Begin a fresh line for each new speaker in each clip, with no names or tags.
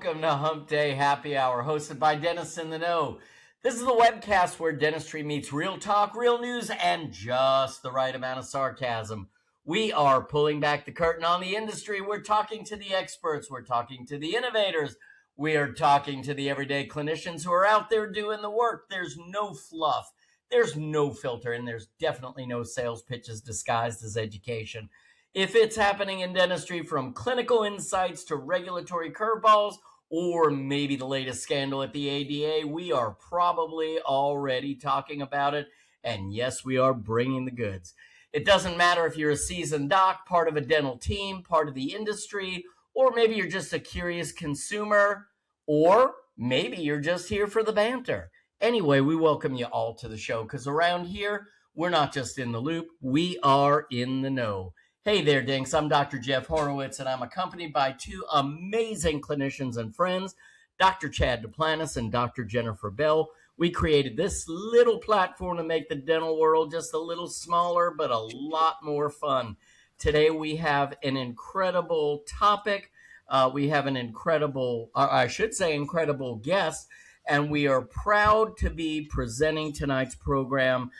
welcome to Hump Day Happy Hour, hosted by Dennis in the Know. This is the webcast where dentistry meets real talk, real news, and just the right amount of sarcasm. We are pulling back the curtain on the industry. We're talking to the experts. We're talking to the innovators. We are talking to the everyday clinicians who are out there doing the work. There's no fluff. There's no filter, and there's definitely no sales pitches disguised as education. If it's happening in dentistry, from clinical insights to regulatory curveballs, or maybe the latest scandal at the ADA, we are probably already talking about it. And yes, we are bringing the goods. It doesn't matter if you're a seasoned doc, part of a dental team, part of the industry, or maybe you're just a curious consumer, or maybe you're just here for the banter. Anyway, we welcome you all to the show, because around here, we're not just in the loop, we are in the know. Hey there, Dinks. I'm Dr. Jeff Horowitz, and I'm accompanied by two amazing clinicians and friends, Dr. Chad Duplantis and Dr. Jennifer Bell. We created this little platform to make the dental world just a little smaller, but a lot more fun. Today, we have an incredible topic. We have an incredible guest, and we are proud to be presenting tonight's program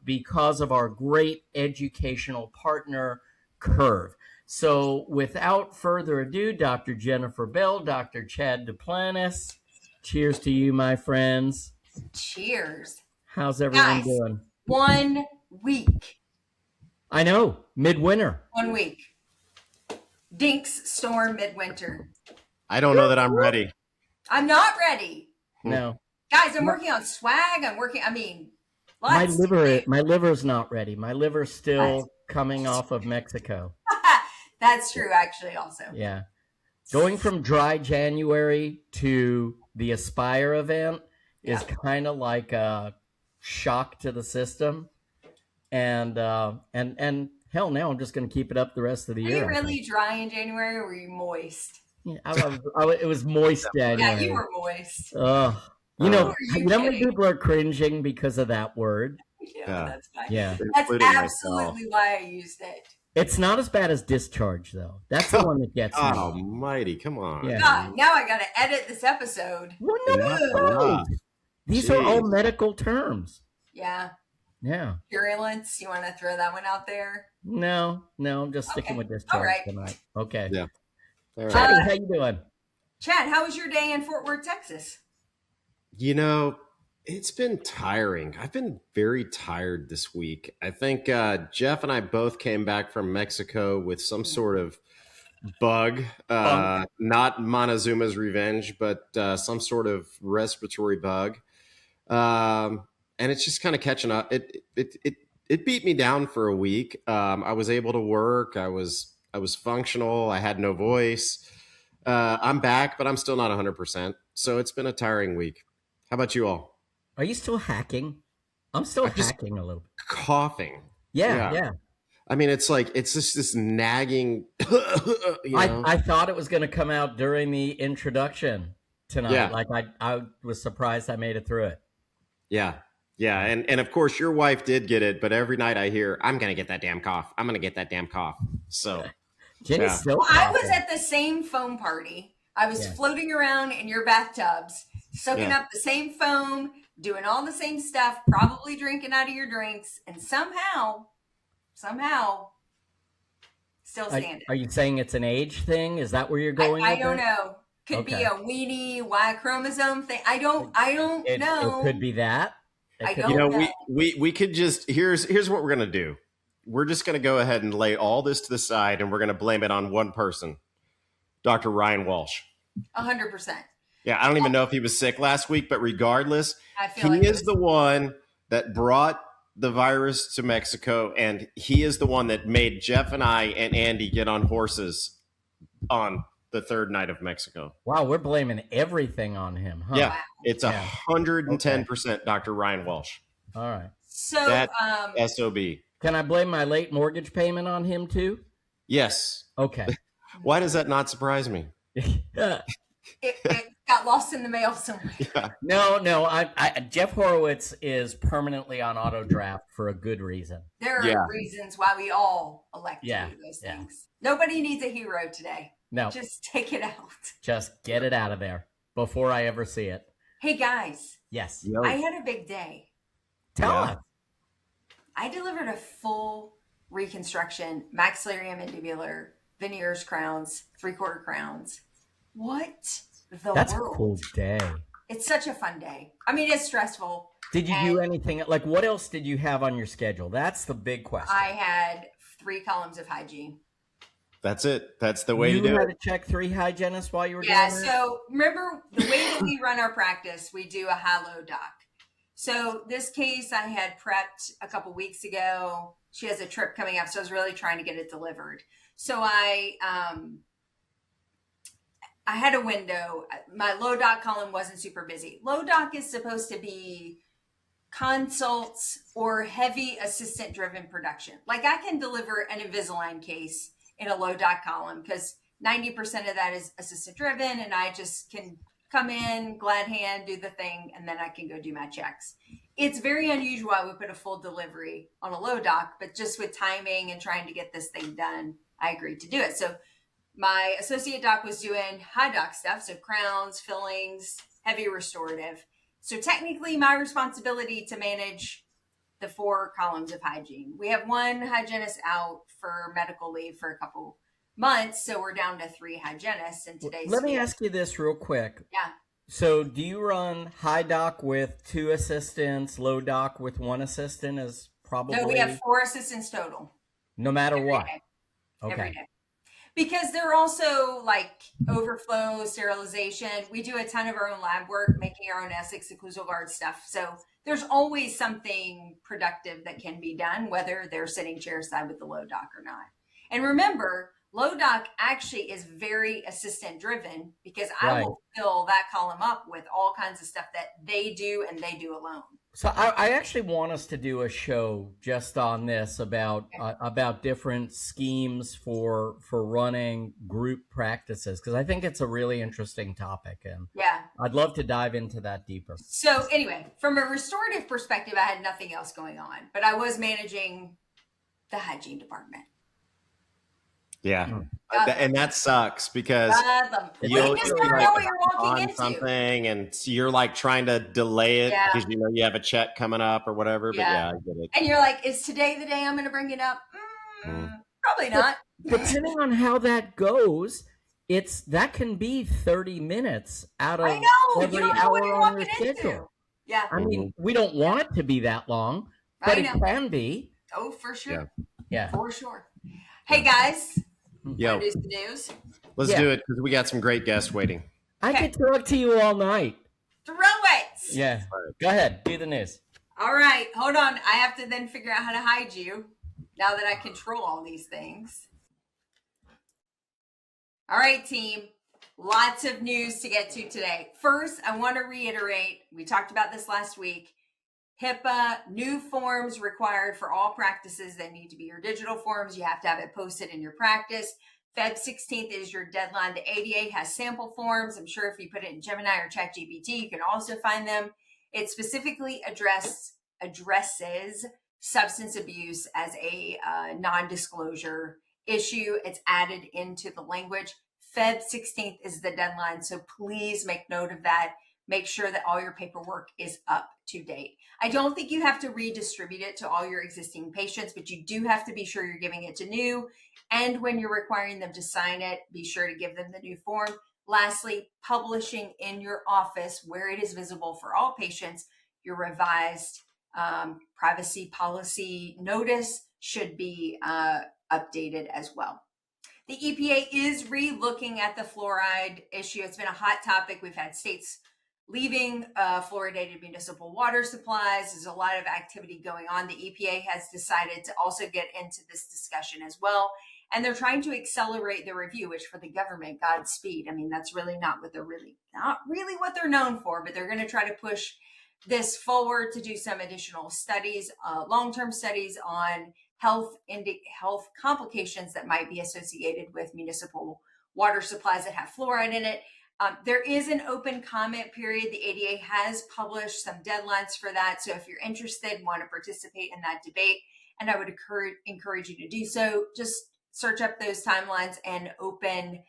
because of our great educational partner, Curve. So without further ado, Dr. Jennifer Bell, Dr. Chad Duplantis, cheers to you, my friends.
Cheers.
How's everyone doing?
1 week.
I know, midwinter.
1 week. Dinks storm midwinter.
I don't know that I'm ready.
I'm not ready.
No.
Guys, I'm working on swag.
My liver's not ready. My liver's still coming off of Mexico.
That's true, actually, also.
Yeah. Going from dry January to the Aspire event is kind of like a shock to the system. And hell, now I'm just going to keep it up the rest of the year.
Were you really dry in January, or were you moist?
Yeah, it was moist January.
Yeah, you were moist.
You know how many people are cringing because of that word?
Yeah, that's fine.
Yeah.
That's absolutely why I used it.
It's not as bad as discharge, though. That's the one that gets me.
Almighty, come on.
Yeah.
God, now I got to edit this episode.
Well, no. These are all medical terms.
Yeah.
Yeah.
Virulence, you want to throw that one out there?
No, I'm just sticking with discharge tonight. Okay.
Yeah. All right.
Chad, how you doing?
Chad, how was your day in Fort Worth, Texas?
You know, it's been tiring. I've been very tired this week. I think Jeff and I both came back from Mexico with some sort of bug, not Montezuma's revenge, but some sort of respiratory bug. And it's just kind of catching up. It beat me down for a week. I was able to work. I was functional. I had no voice. I'm back, but I'm still not 100%. So it's been a tiring week. How about you all?
Are you still hacking? I'm still hacking a little bit.
Coughing.
Yeah.
I mean, it's just this nagging.
I thought it was going to come out during the introduction tonight.
Yeah.
Like I was surprised I made it through it.
Yeah. And of course, your wife did get it, but every night I hear, I'm going to get that damn cough. I'm going to get that damn cough. So
Jenny's still
coughing. I was at the same foam party. I was floating around in your bathtubs, soaking up the same foam, doing all the same stuff, probably drinking out of your drinks, and somehow, still standing.
Are you saying it's an age thing? Is that where you're going?
I don't know. Could be a weenie Y chromosome thing. I don't know.
It could be that.
I don't know.
We could just here's what we're gonna do. We're just gonna go ahead and lay all this to the side, and we're gonna blame it on one person, Dr. Ryan Walsh.
100%.
Yeah, I don't even know if he was sick last week, but regardless, he is the one that brought the virus to Mexico, and he is the one that made Jeff and I and Andy get on horses on the third night of Mexico.
Wow, we're blaming everything on him, huh?
Yeah,
wow.
It's 110% Dr. Ryan Walsh.
All right.
So
that SOB.
Can I blame my late mortgage payment on him too?
Yes.
Okay.
Why does that not surprise me?
it got lost in the mail somewhere.
Yeah.
No. Jeff Horowitz is permanently on auto draft for a good reason.
There are reasons why we all elect to do those things. Nobody needs a hero today.
No.
Just take it out.
Just get it out of there before I ever see it.
Hey guys.
Yes.
Yo.
I had a big day.
Tell us.
I delivered a full reconstruction, maxillary-mandibular, veneers, crowns, 3/4 crowns. What the
That's
world?
a cool day.
It's such a fun day. I mean, it's stressful.
Did you do anything? Like, what else did you have on your schedule? That's the big question.
I had 3 columns of hygiene.
That's it. That's the way to do
You had
it.
to check 3 hygienists while you were doing
Yeah,
that?
so remember the way that we run our practice, we do a high-low doc. So this case I had prepped a couple weeks ago. She has a trip coming up, so I was really trying to get it delivered. So I had a window. My low doc column wasn't super busy. Low doc is supposed to be consults or heavy assistant driven production. Like I can deliver an Invisalign case in a low doc column because 90% of that is assistant driven, and I just can come in, glad hand, do the thing, and then I can go do my checks. It's very unusual I would put a full delivery on a low doc, but just with timing and trying to get this thing done, I agreed to do it. So my associate doc was doing high doc stuff, so crowns, fillings, heavy restorative. So technically my responsibility to manage the 4 columns of hygiene. We have 1 hygienist out for medical leave for a couple months, so we're down to 3 hygienists in today's
Let me
field.
ask you this real quick.
Yeah.
So do you run high doc with 2 assistants, low doc with 1 assistant is probably...
No, we have 4 assistants total.
No matter
Every
what?
day.
Okay.
Every day. Because they're also like overflow, sterilization. We do a ton of our own lab work, making our own Essex occlusal guard stuff. So there's always something productive that can be done, whether they're sitting chairside with the low doc or not. And remember, low doc actually is very assistant driven because I will fill that column up with all kinds of stuff that they do and they do alone.
So I actually want us to do a show just on this about different schemes for running group practices, because I think it's a really interesting topic, and
yeah,
I'd love to dive into that deeper.
So anyway, from a restorative perspective, I had nothing else going on, but I was managing the hygiene department.
Yeah. And that sucks because
you just never know what you're walking into.
Something and you're like trying to delay it because you know you have a check coming up or whatever. But yeah, I get it.
And you're like, is today the day I'm going to bring it up? Probably not.
Depending on how that goes, that can be 30 minutes out of every hour on your schedule.
Yeah.
I mean, we don't want it to be that long, but it can be.
Oh, for sure.
Yeah.
For sure. Hey, guys.
Yo,
do some news.
Let's do it because we got some great guests waiting.
I could talk to you all night.
Throw it.
Yeah. Go ahead. Do the news.
All right. Hold on. I have to then figure out how to hide you now that I control all these things. All right, team. Lots of news to get to today. First, I want to reiterate, we talked about this last week. HIPAA, new forms required for all practices. They need to be your digital forms. You have to have it posted in your practice. Feb 16th is your deadline. The ADA has sample forms. I'm sure if you put it in Gemini or ChatGPT, you can also find them. It specifically addresses substance abuse as a non-disclosure issue. It's added into the language. Feb 16th is the deadline, so please make note of that. Make sure that all your paperwork is up to date. I don't think you have to redistribute it to all your existing patients, but you do have to be sure you're giving it to new. And when you're requiring them to sign it, be sure to give them the new form. Lastly, publishing in your office where it is visible for all patients, your revised privacy policy notice should be updated as well. The EPA is re-looking at the fluoride issue. It's been a hot topic. We've had states leaving fluoridated municipal water supplies. There's a lot of activity going on. The EPA has decided to also get into this discussion as well. And they're trying to accelerate the review, which for the government, Godspeed. I mean, that's really not what they're known for, but they're going to try to push this forward to do some additional studies, long-term studies on health complications that might be associated with municipal water supplies that have fluoride in it. There is an open comment period. The ADA has published some deadlines for that. So if you're interested, want to participate in that debate, and I would encourage you to do so, just search up those timelines and open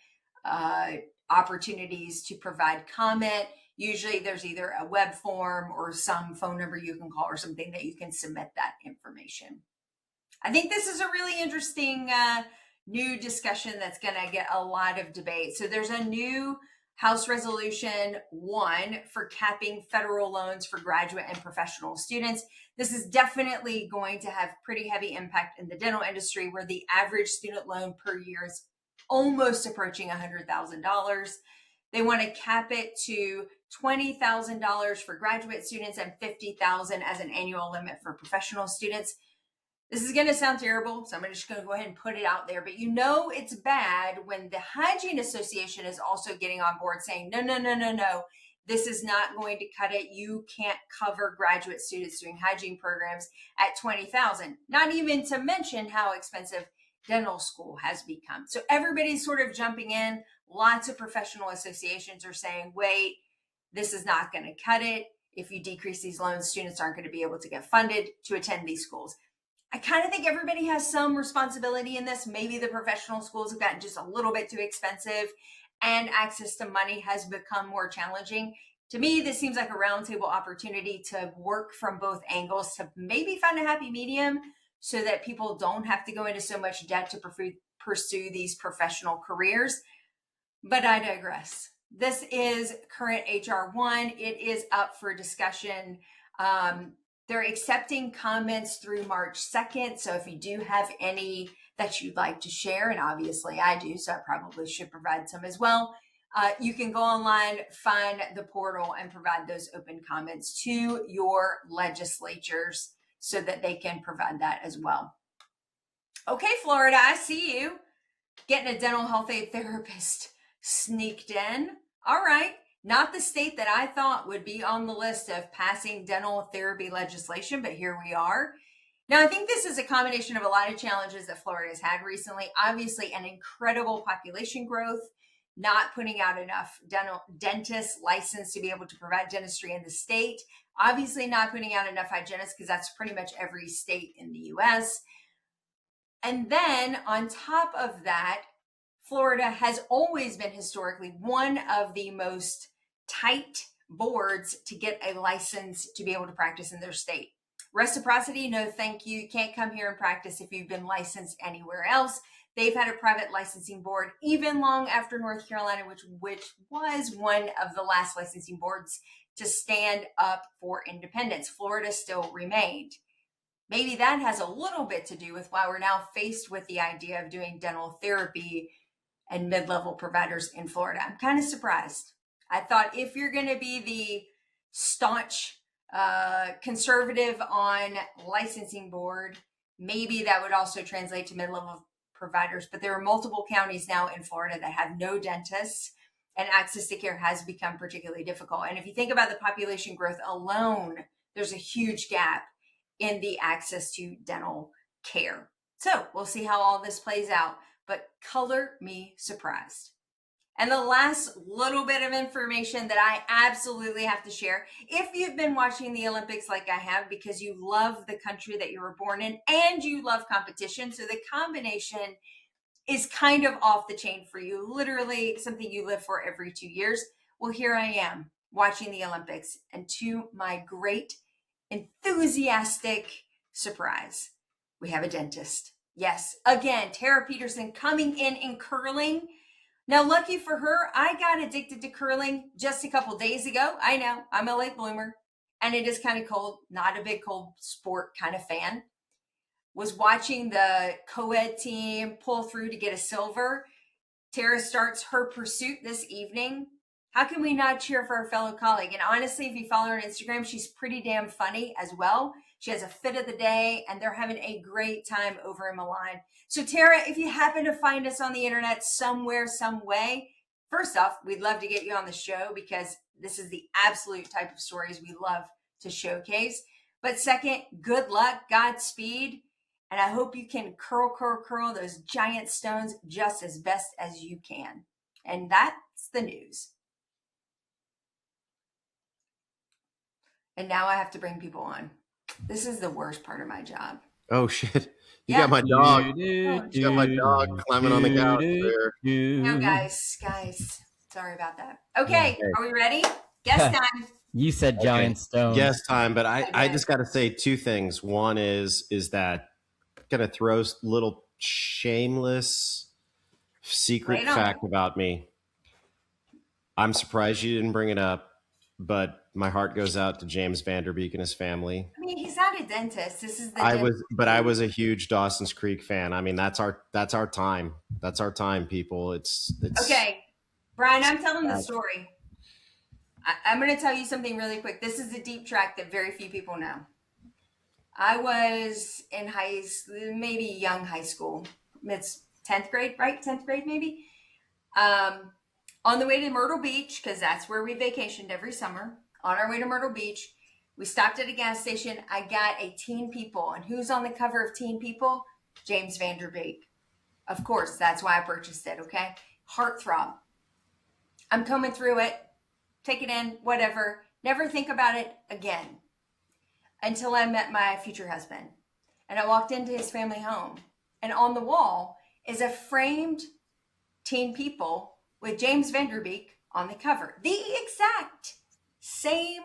opportunities to provide comment. Usually there's either a web form or some phone number you can call or something that you can submit that information. I think this is a really interesting new discussion that's going to get a lot of debate. So there's a new House Resolution 1 for capping federal loans for graduate and professional students. This is definitely going to have pretty heavy impact in the dental industry, where the average student loan per year is almost approaching $100,000. They want to cap it to $20,000 for graduate students and $50,000 as an annual limit for professional students. This is going to sound terrible, so I'm just going to go ahead and put it out there. But you know it's bad when the Hygiene Association is also getting on board saying, no. This is not going to cut it. You can't cover graduate students doing hygiene programs at $20,000. Not even to mention how expensive dental school has become. So everybody's sort of jumping in. Lots of professional associations are saying, wait, this is not going to cut it. If you decrease these loans, students aren't going to be able to get funded to attend these schools. I kind of think everybody has some responsibility in this. Maybe the professional schools have gotten just a little bit too expensive and access to money has become more challenging. To me, this seems like a roundtable opportunity to work from both angles to maybe find a happy medium so that people don't have to go into so much debt to pursue these professional careers. But I digress. This is current HR 1. It is up for discussion. They're accepting comments through March 2nd. So if you do have any that you'd like to share, and obviously I do, so I probably should provide some as well, you can go online, find the portal, and provide those open comments to your legislatures so that they can provide that as well. Okay, Florida, I see you getting a dental health aid therapist sneaked in. All right. Not the state that I thought would be on the list of passing dental therapy legislation, but here we are. Now, I think this is a combination of a lot of challenges that Florida has had recently. Obviously, an incredible population growth, not putting out enough dentists licensed to be able to provide dentistry in the state. Obviously, not putting out enough hygienists, because that's pretty much every state in the U.S. And then on top of that, Florida has always been historically one of the most tight boards to get a license to be able to practice in their state. Reciprocity, no thank you. You can't come here and practice if you've been licensed anywhere else. They've had a private licensing board even long after North Carolina, which was one of the last licensing boards to stand up for independence. Florida still remained. Maybe that has a little bit to do with why we're now faced with the idea of doing dental therapy and mid-level providers in Florida. I'm kind of surprised. I thought if you're going to be the staunch conservative on licensing board, maybe that would also translate to mid-level providers. But there are multiple counties now in Florida that have no dentists, and access to care has become particularly difficult. And if you think about the population growth alone, there's a huge gap in the access to dental care. So we'll see how all this plays out, but color me surprised. And the last little bit of information that I absolutely have to share, if you've been watching the Olympics like I have, because you love the country that you were born in and you love competition, so the combination is kind of off the chain for you, literally something you live for every 2 years. Well, here I am watching the Olympics, and to my great enthusiastic surprise, we have a dentist. Yes, again, Tara Peterson coming in curling. Now, lucky for her, I got addicted to curling just a couple days ago. I know, I'm a late bloomer, and it is kind of cold, not a big cold sport kind of fan. Was watching the co-ed team pull through to get a silver. Tara starts her pursuit this evening. How can we not cheer for our fellow colleague? And honestly, if you follow her on Instagram, she's pretty damn funny as well. She has a fit of the day, and they're having a great time over in Milan. So Tara, if you happen to find us on the internet somewhere, some way, first off, we'd love to get you on the show, because this is the absolute type of stories we love to showcase. But second, good luck, Godspeed. And I hope you can curl those giant stones just as best as you can. And that's the news. And now I have to bring people on. This is the worst part of my job.
Oh, shit. You got my dog.
You
You got my dog climbing on the couch there.
No, guys, sorry about that. Okay, are we ready? Guess time.
You said giant stone.
Yes, time. But I just got to say two things. One is that gonna throw a little shameless secret fact about me. I'm surprised you didn't bring it up, but my heart goes out to James Vanderbeek and his family.
I mean, he's not a dentist. This is the.
I was a huge Dawson's Creek fan. I mean, that's our time. That's our time, people. It's
okay, Brian. I'm telling the story. I'm going to tell you something really quick. This is a deep track that very few people know. I was in maybe young high school. It's 10th grade, right? 10th grade, maybe. On the way to Myrtle Beach, because that's where we vacationed every summer. On our way to Myrtle Beach, we stopped at a gas station. I got a Teen People. And who's on the cover of Teen People? James Vanderbeek. Of course, that's why I purchased it, okay? Heartthrob. I'm coming through it. Take it in, whatever. Never think about it again until I met my future husband. And I walked into his family home. And on the wall is a framed Teen People with James Vanderbeek on the cover. The exact same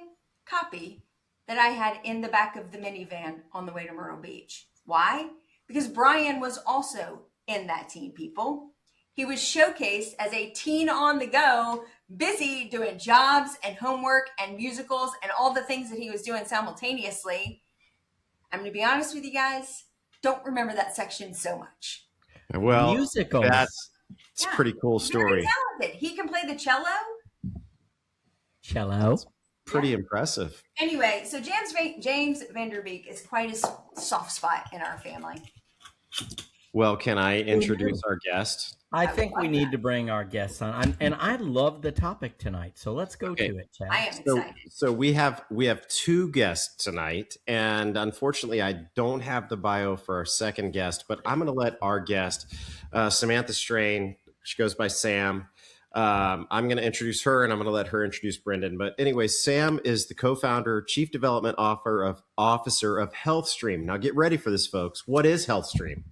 copy that I had in the back of the minivan on the way to Myrtle Beach. Why? Because Brian was also in that Teen People. He was showcased as a teen on the go, busy doing jobs and homework and musicals and all the things that he was doing simultaneously. I'm going to be honest with you guys. Don't remember that section so much.
Well,
musicals.
It's a pretty cool story.
Very talented. He can play the cello.
Cello.
Pretty impressive.
Anyway, so James Vanderbeek is quite a soft spot in our family.
Well, can I introduce our guest?
I think we need to bring our guests on, and I love the topic tonight. So let's go to it, Chad.
I am excited.
So we have two guests tonight, and unfortunately, I don't have the bio for our second guest, but I'm going to let our guest, Samantha Strain, she goes by Sam. I'm going to introduce her, and I'm going to let her introduce Brendan. But anyway, Sam is the co-founder, chief development officer of Healthstream. Now, get ready for this, folks. What is Healthstream?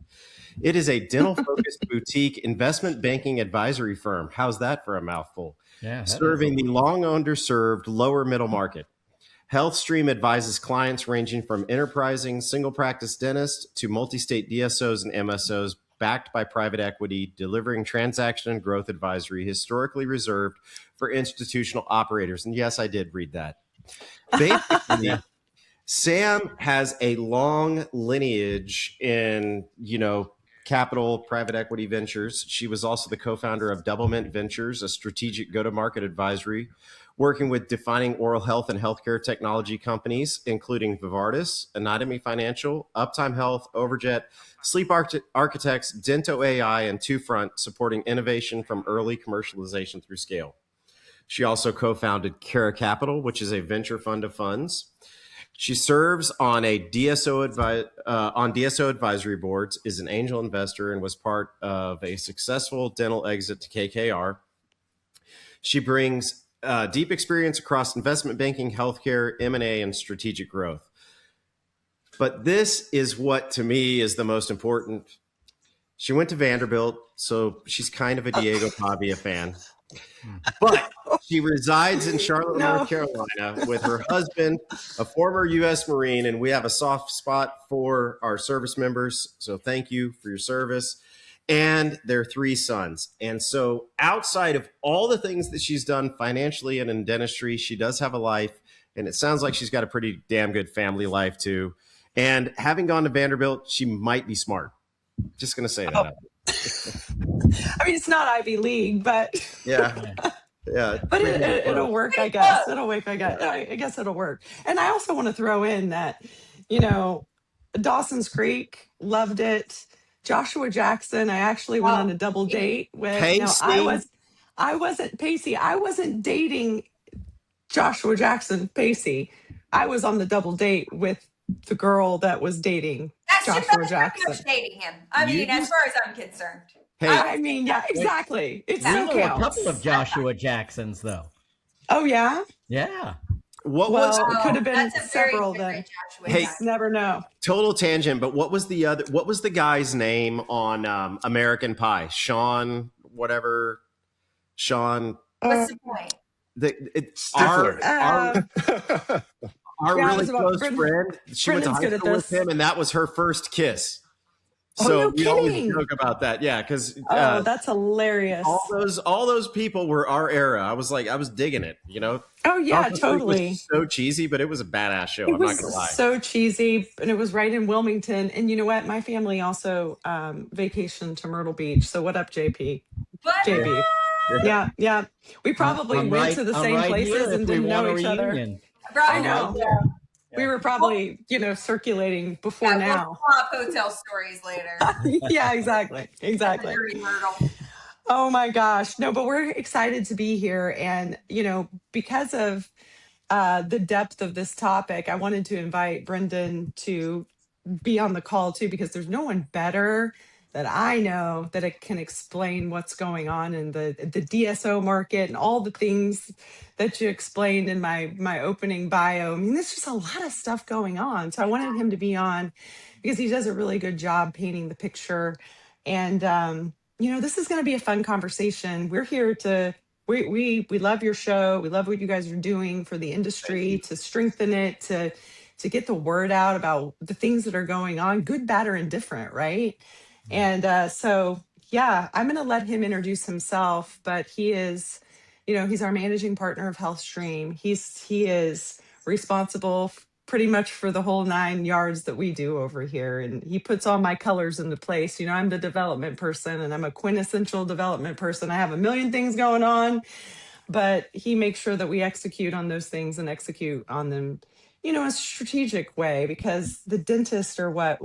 It is a dental-focused boutique investment banking advisory firm. How's that for a mouthful?
Yeah,
serving the long underserved lower middle market. Healthstream advises clients ranging from enterprising single practice dentists to multi-state DSOs and MSOs backed by private equity, delivering transaction and growth advisory historically reserved for institutional operators. And yes, I did read that. Basically, Sam has a long lineage in, capital private equity ventures. She was also the co-founder of Doublemint Ventures, a strategic go-to-market advisory, working with defining oral health and healthcare technology companies, including Vivardis, Anatomy Financial, Uptime Health, Overjet, Sleep Architects, Dento AI, and Twofront, supporting innovation from early commercialization through scale. She also co-founded Cara Capital, which is a venture fund of funds. She serves on DSO advisory boards, is an angel investor, and was part of a successful dental exit to KKR. She brings deep experience across investment banking, healthcare, M&A, and strategic growth. But this is what, to me, is the most important. She went to Vanderbilt, so she's kind of a Diego Pavia fan. But she resides in Charlotte, North Carolina with her husband, a former U.S. Marine, and we have a soft spot for our service members. So thank you for your service. And their 3 sons. And so outside of all the things that she's done financially and in dentistry, she does have a life. And it sounds like she's got a pretty damn good family life too. And having gone to Vanderbilt, she might be smart. Just going to say that.
I mean, it's not Ivy League, but
yeah.
But it'll work, I guess. It'll work, I guess. I guess it'll work. And I also want to throw in that, Dawson's Creek, loved it. Joshua Jackson, I actually went on a double date with. I wasn't Pacey. I wasn't dating Joshua Jackson Pacey. I was on the double date with the girl that was dating Joshua Jackson.
Dating him. I mean, as far as I'm concerned.
Hey,
I mean, yeah, exactly. It's
so a couple of Joshua Jacksons, though.
Oh yeah.
Yeah.
What
Well,
was?
it could have been
That's a very
several
different
then.
Joshua
Hey,
Jackson.
Never know.
total tangent, but what was the other? What was the guy's name on American Pie? Sean, whatever. Sean.
What's the point?
Our
Yeah, it
really
was about
close friend. She went to
Brendan's
high
good at
school with
this.
him, and that was her first kiss.
Oh,
So
no
we always
kidding.
joke about that. Yeah, because
Oh, that's hilarious.
all those people were our era. I was digging it. You know.
Oh yeah,
Dawson's Creek
totally.
was so cheesy, but it was a badass show.
It
I'm not
was
gonna lie.
so cheesy, and it was right in Wilmington. And you know what? My family also vacationed to Myrtle Beach. So what up, JP? JB. Yeah. We probably went to the same places and didn't know each other. I know.
Yeah.
We were probably, circulating before now.
We'll swap hotel stories later.
Yeah, exactly. Oh my gosh. No, but we're excited to be here. And, because of the depth of this topic, I wanted to invite Brendan to be on the call too, because there's no one better that I know that it can explain what's going on in the DSO market and all the things that you explained in my opening bio. I mean, there's just a lot of stuff going on. So I wanted him to be on because he does a really good job painting the picture. And this is going to be a fun conversation. We're here to we love your show. We love what you guys are doing for the industry to strengthen it, to get the word out about the things that are going on, good, bad, or indifferent, right? And so, I'm going to let him introduce himself, but he is, he's our managing partner of Healthstream. He is responsible pretty much for the whole 9 yards that we do over here. And he puts all my colors into place. I'm the development person and I'm a quintessential development person. I have a million things going on, but he makes sure that we execute on those things and execute on them, a strategic way, because the dentists are what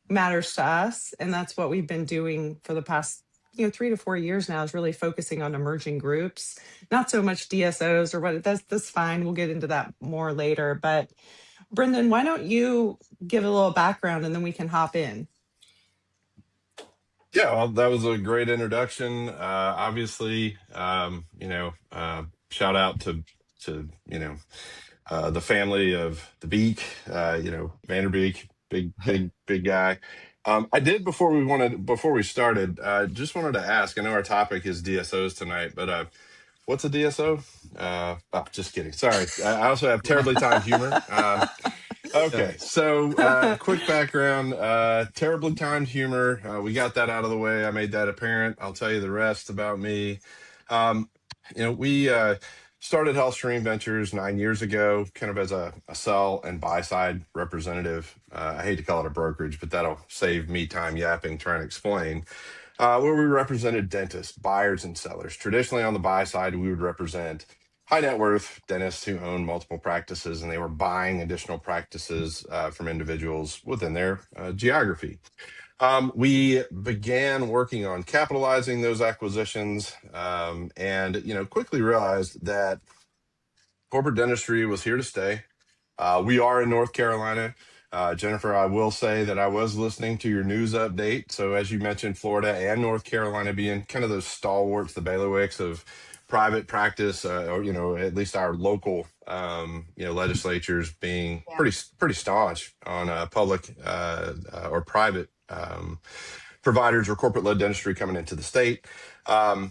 matters to us. And that's what we've been doing for the past 3 to 4 years now, is really focusing on emerging groups, not so much DSOs or what. That's fine. We'll get into that more later. But Brendan, why don't you give a little background and then we can hop in?
Yeah, well, that was a great introduction. Obviously, shout out to the family of the Beak, Vanderbeek, big guy. I did before we started, just wanted to ask. I know our topic is DSOs tonight, but what's a DSO? Just kidding. Sorry. I also have terribly timed humor. Okay, so quick background, terribly timed humor. We got that out of the way. I made that apparent. I'll tell you the rest about me. We started Healthstream Ventures 9 years ago, kind of as a sell and buy side representative. I hate to call it a brokerage, but that'll save me time yapping trying to explain. Where we represented dentists, buyers, and sellers. Traditionally on the buy side, we would represent high net worth dentists who own multiple practices, and they were buying additional practices from individuals within their geography. We began working on capitalizing those acquisitions, and quickly realized that corporate dentistry was here to stay. We are in North Carolina. Jennifer, I will say that I was listening to your news update. So as you mentioned, Florida and North Carolina being kind of those stalwarts, the bailiwicks of private practice, or at least our local legislatures being pretty staunch on public or private providers or corporate-led dentistry coming into the state.
Well,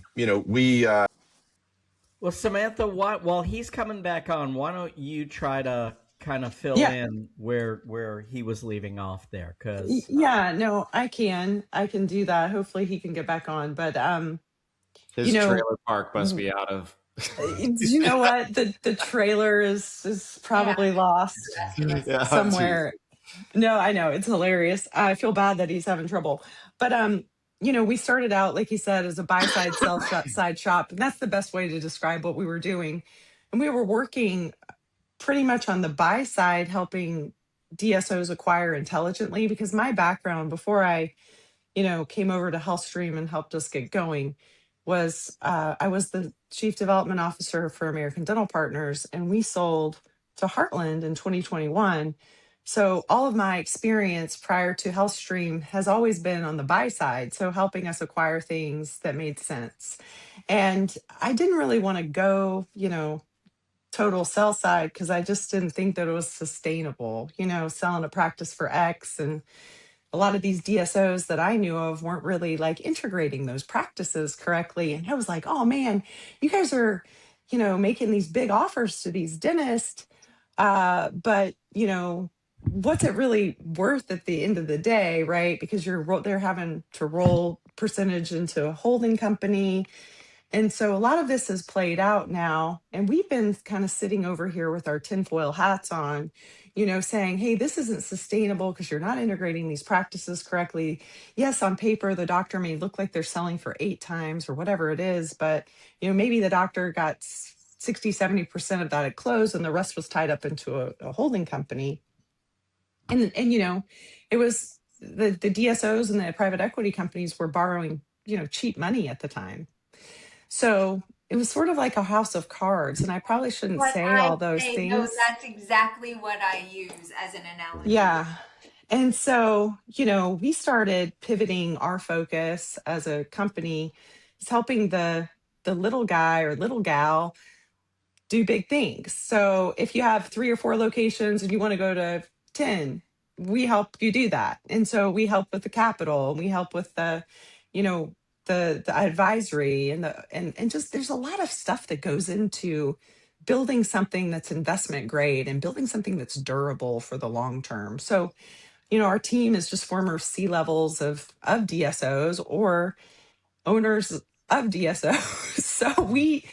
Samantha, while he's coming back on, why don't you try to kind of fill in where he was leaving off there? Because
I can do that. Hopefully he can get back on. But
his trailer park must be out of.
You know what? The trailer is probably lost somewhere. No, I know, it's hilarious. I feel bad that he's having trouble. But we started out, like he said, as a buy side, sell side shop, and that's the best way to describe what we were doing. And we were working pretty much on the buy side, helping DSOs acquire intelligently, because my background before I came over to Healthstream and helped us get going was I was the chief development officer for American Dental Partners, and we sold to Heartland in 2021. So all of my experience prior to Healthstream has always been on the buy side, so helping us acquire things that made sense. And I didn't really want to go, total sell side because I just didn't think that it was sustainable, selling a practice for X. And a lot of these DSOs that I knew of weren't really like integrating those practices correctly. And I was like, oh man, you guys are, making these big offers to these dentists. But, what's it really worth at the end of the day, right? Because they're having to roll percentage into a holding company. And so a lot of this has played out now. And we've been kind of sitting over here with our tinfoil hats on, saying, hey, this isn't sustainable because you're not integrating these practices correctly. Yes, on paper, the doctor may look like they're selling for 8 times or whatever it is, but, maybe the doctor got 60, 70% of that at close and the rest was tied up into a holding company. And it was the DSOs and the private equity companies were borrowing, cheap money at the time. So it was sort of like a house of cards, and I probably shouldn't say all those things.
No, that's exactly what I use as an analogy.
Yeah. And so, we started pivoting our focus as a company, is helping the little guy or little gal do big things. So if you have 3 or 4 locations and you want to go to 10, we help you do that. And so we help with the capital, and we help with the, the advisory and just there's a lot of stuff that goes into building something that's investment grade and building something that's durable for the long term. So, our team is just former C-levels of DSOs or owners of DSOs. So we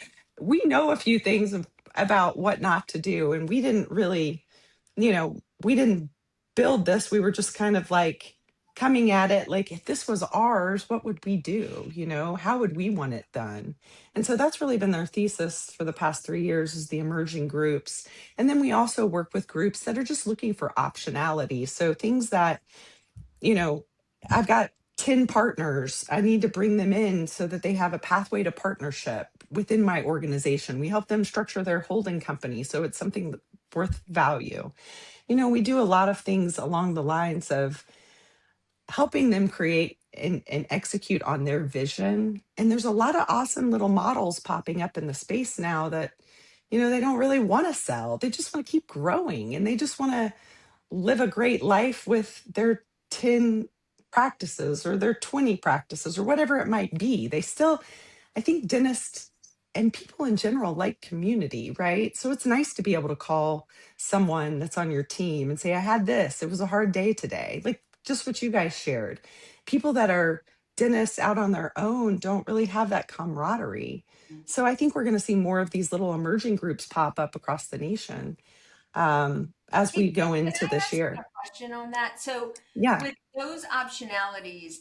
know a few things about what not to do. And we didn't really, we didn't build this. We were just kind of like coming at it like, if this was ours, what would we do? How would we want it done? And so that's really been their thesis for the past 3 years, is the emerging groups. And then we also work with groups that are just looking for optionality. So things that, I've got 10 partners. I need to bring them in so that they have a pathway to partnership within my organization. We help them structure their holding company so it's something worth value. We do a lot of things along the lines of helping them create and execute on their vision. And there's a lot of awesome little models popping up in the space now that, they don't really want to sell. They just want to keep growing, and they just want to live a great life with their 10 practices or their 20 practices or whatever it might be. I think dentists and people in general like community, right? So it's nice to be able to call someone that's on your team and say, I had this, it was a hard day today. Like just what you guys shared. People that are dentists out on their own don't really have that camaraderie. So I think we're going to see more of these little emerging groups pop up across the nation as we go into this year.
A question on that. So
yeah,
with those optionalities,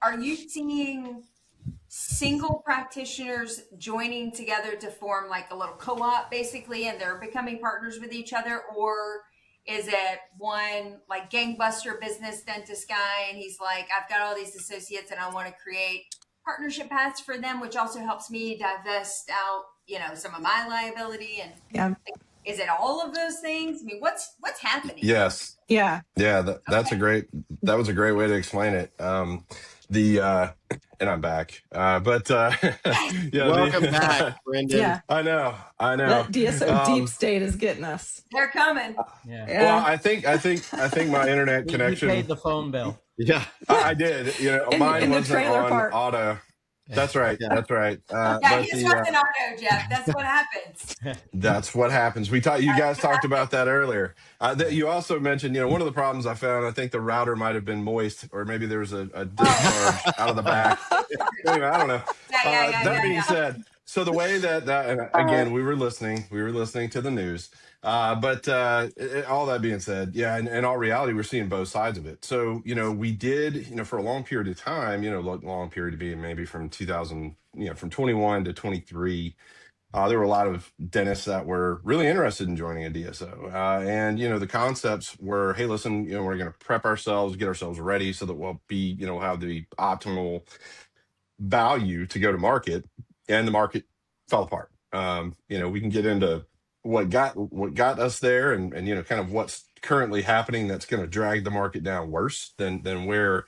are you seeing single practitioners joining together to form like a little co-op basically, and they're becoming partners with each other? Or is it one like gangbuster business dentist guy and he's like, I've got all these associates and I want to create partnership paths for them, which also helps me divest out, some of my liability? And
yeah.
Is it all of those things? I mean, what's happening?
Yes.
Yeah.
Yeah. That was a great way to explain it. And I'm back.
Welcome back, Brendan.
Yeah.
I know.
That DSO deep state is getting us.
They're coming.
Yeah.
Well, I think my internet connection.
You paid the phone bill.
Yeah, I did. Mine wasn't on
park.
auto. That's right.
Yeah.
That's right.
He's running auto, Jeff. That's what happens.
That's what happens. You guys talked about that earlier. You also mentioned, one of the problems I found, I think the router might have been moist, or maybe there was a discharge out of the back. Anyway, I don't know. That being said, so the way that and again, we were listening to the news. All that being said, yeah, in all reality, we're seeing both sides of it. So, we did, for a long period of time, long period to be maybe from 2000, from 21 to 23, there were a lot of dentists that were really interested in joining a DSO. And, the concepts were, hey, listen, we're going to prep ourselves, get ourselves ready so that we'll be, have the optimal value to go to market. And the market fell apart. We can get into what got us there and kind of what's currently happening that's going to drag the market down worse than where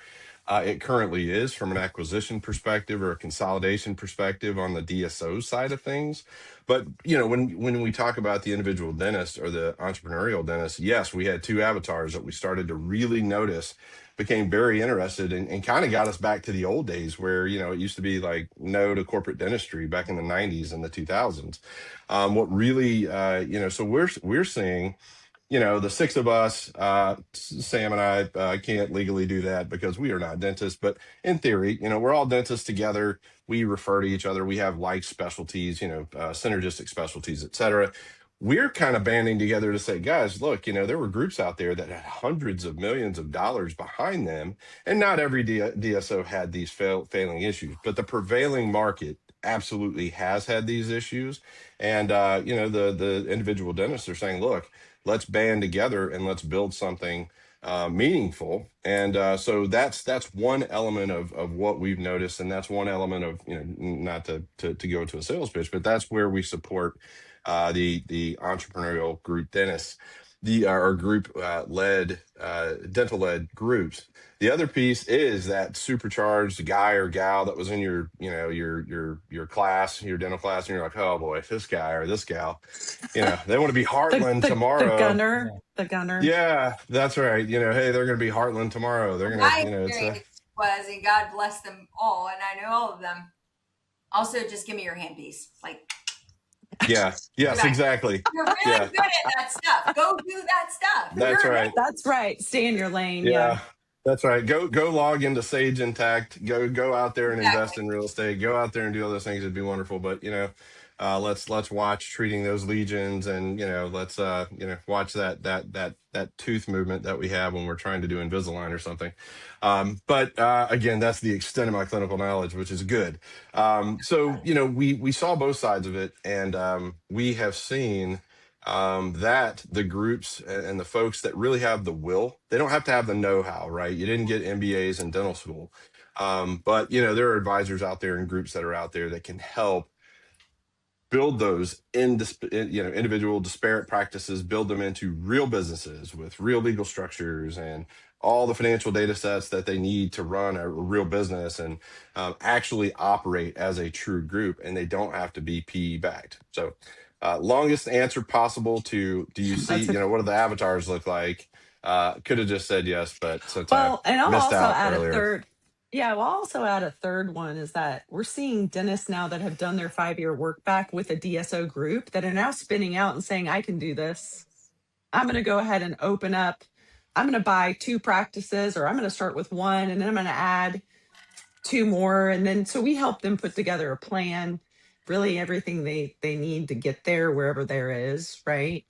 It currently is from an acquisition perspective or a consolidation perspective on the DSO side of things. But, when we talk about the individual dentist or the entrepreneurial dentist, yes, we had two avatars that we started to really notice, became very interested, and kind of got us back to the old days where, it used to be like no to corporate dentistry back in the 90s and the 2000s. What really, so we're seeing, the six of us, Sam and I can't legally do that because we are not dentists, but in theory, we're all dentists together. We refer to each other. We have like specialties, synergistic specialties, et cetera. We're kind of banding together to say, guys, look, there were groups out there that had hundreds of millions of dollars behind them, and not every DSO had these failing issues, but the prevailing market absolutely has had these issues. And, the individual dentists are saying, look, let's band together and let's build something meaningful. And so that's one element of what we've noticed, and that's one element of, not to go into a sales pitch, but that's where we support the entrepreneurial group dentists, our group led dental led groups. The other piece is that supercharged guy or gal that was in your class, your dental class, and you're like, oh boy, this guy or this gal, they want to be Heartland tomorrow.
The gunner.
Yeah, that's right. Hey, they're going to be Heartland tomorrow. They're going to,
experience was, and God bless them all, and I know all of them. Also, just give me your handpiece.
Yeah. Yes, exactly.
You're really good at that stuff. Go do that stuff.
That's right.
That's right. Stay in your lane.
Yeah. That's right. Go log into Sage Intact. Go out there and invest in real estate. Go out there and do all those things. It'd be wonderful. But let's watch treating those legions, and let's watch that tooth movement that we have when we're trying to do Invisalign or something. But again, that's the extent of my clinical knowledge, which is good. So we saw both sides of it, and we have seen that the groups and the folks that really have the will, they don't have to have the know-how, right? You didn't get MBAs in dental school. But there are advisors out there and groups that are out there that can help build those individual disparate practices, build them into real businesses with real legal structures and all the financial data sets that they need to run a real business, and actually operate as a true group, and they don't have to be PE backed. So longest answer possible to, do you see, what do the avatars look like? Could have just said yes, but since I missed out earlier.
I'll also add a third one, is that we're seeing dentists now that have done their 5-year work back with a DSO group that are now spinning out and saying, I can do this. I'm going to go ahead and open up. I'm going to buy 2 practices, or I'm going to start with 1, and then I'm going to add 2 more. And then, so we help them put together a plan, really everything they need to get there, wherever there is, right?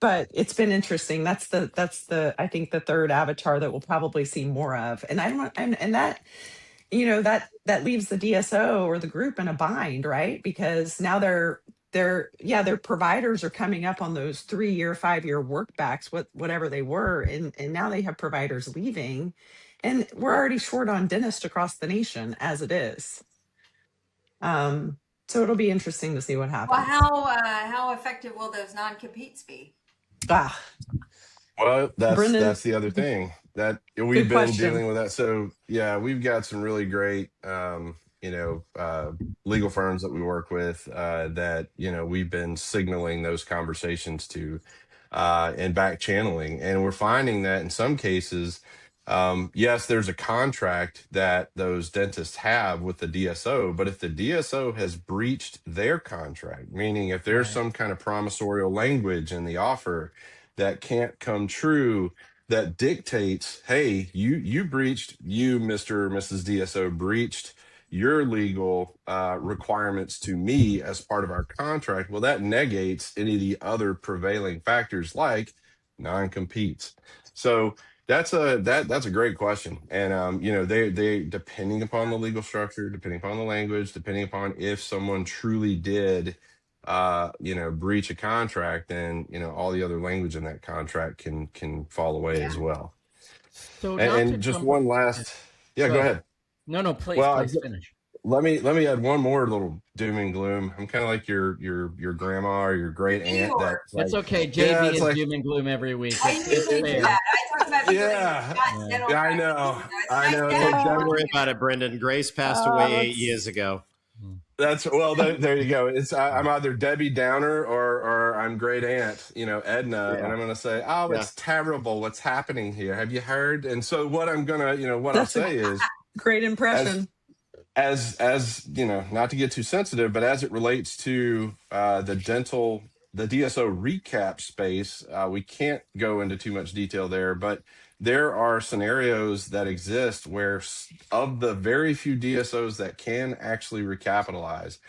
But it's been interesting. That's the I think the third avatar that we'll probably see more of. And that leaves the DSO or the group in a bind, right? Because now their providers are coming up on those 3-year, 5-year work backs, whatever they were, and now they have providers leaving, and we're already short on dentists across the nation as it is. So it'll be interesting to see what happens.
Well, how effective will those non-competes be?
Well, that's the other thing that we've been dealing with that. So yeah, we've got some really great legal firms that we work with that we've been signaling those conversations to and back channeling, and we're finding that in some cases, yes, there's a contract that those dentists have with the DSO, but if the DSO has breached their contract, meaning if there's some kind of promissorial language in the offer that can't come true, that dictates, hey, you breached, Mr. or Mrs. DSO breached your legal requirements to me as part of our contract, well, that negates any of the other prevailing factors like non-competes. So that's a great question. And, they depending upon the legal structure, depending upon the language, depending upon if someone truly did, breach a contract, then, all the other language in that contract can fall away as well.
So
and just one last, go ahead.
No, please finish.
Let me add one more little doom and gloom. I'm kind of like your grandma or your great aunt that
It's
like,
okay.
yeah,
JB
it's
is
like
doom and gloom every week.
I
It's
usually do
fair.
that. I talk about people that
yeah,
got dental
yeah, I
practice.
know,
It's
I
nice
know.
to
Hey,
have
don't
one.
worry about it, Brendan. Grace passed away 8 years ago.
That's well. There you go. It's I'm either Debbie Downer or I'm great aunt, Edna, and
Yeah.
I'm gonna say, oh,
Yeah.
it's terrible. What's happening here? Have you heard? And so what I'm gonna, what I'll
That's a
say is,
great
as
impression.
not to get too sensitive, but as it relates to the DSO recap space, we can't go into too much detail there, but there are scenarios that exist where of the very few DSOs that can actually recapitalize,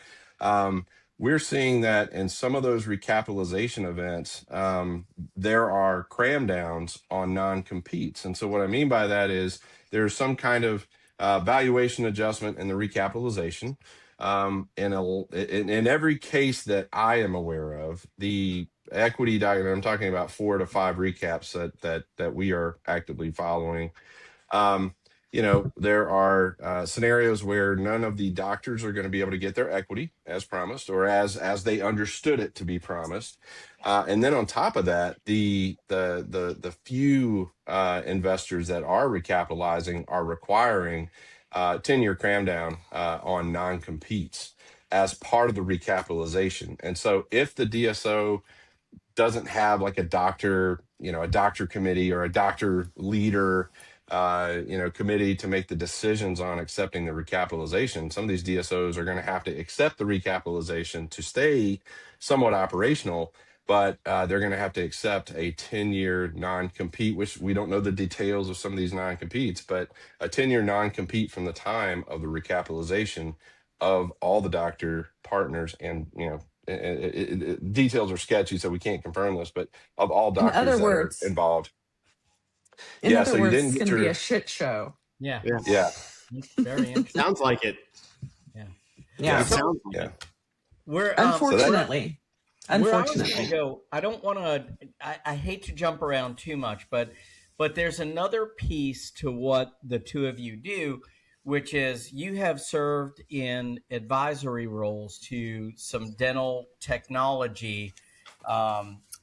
um, we're seeing that in some of those recapitalization events, there are cram downs on non-competes. And so what I mean by that is there's some kind of valuation adjustment in the recapitalization. In every case that I am aware of, the equity document, I'm talking about 4 to 5 recaps that we are actively following. Um, there are scenarios where none of the doctors are going to be able to get their equity as promised or as they understood it to be promised. And then on top of that, the few investors that are recapitalizing are requiring 10-year cram down on non-competes as part of the recapitalization. And so if the DSO doesn't have like a doctor committee or a doctor leader, committee to make the decisions on accepting the recapitalization, some of these DSOs are going to have to accept the recapitalization to stay somewhat operational, but they're going to have to accept a 10-year non-compete, which we don't know the details of some of these non-competes, but a 10-year non-compete from the time of the recapitalization of all the doctor partners and, details are sketchy, so we can't confirm this, but of all
In
doctors
other
that are
words,
involved. Yeah, so you didn't
it's
get
going to be a
your,
shit show.
Yeah.
Yeah.
yeah,
It's very interesting.
Sounds like it.
Yeah.
Yeah.
It
So
sounds like
yeah.
it.
we're
So that,
Unfortunately.
where I was going to
Unfortunately.
go, I don't want to. I hate to jump around too much, but there's another piece to what the two of you do, which is you have served in advisory roles to some dental technology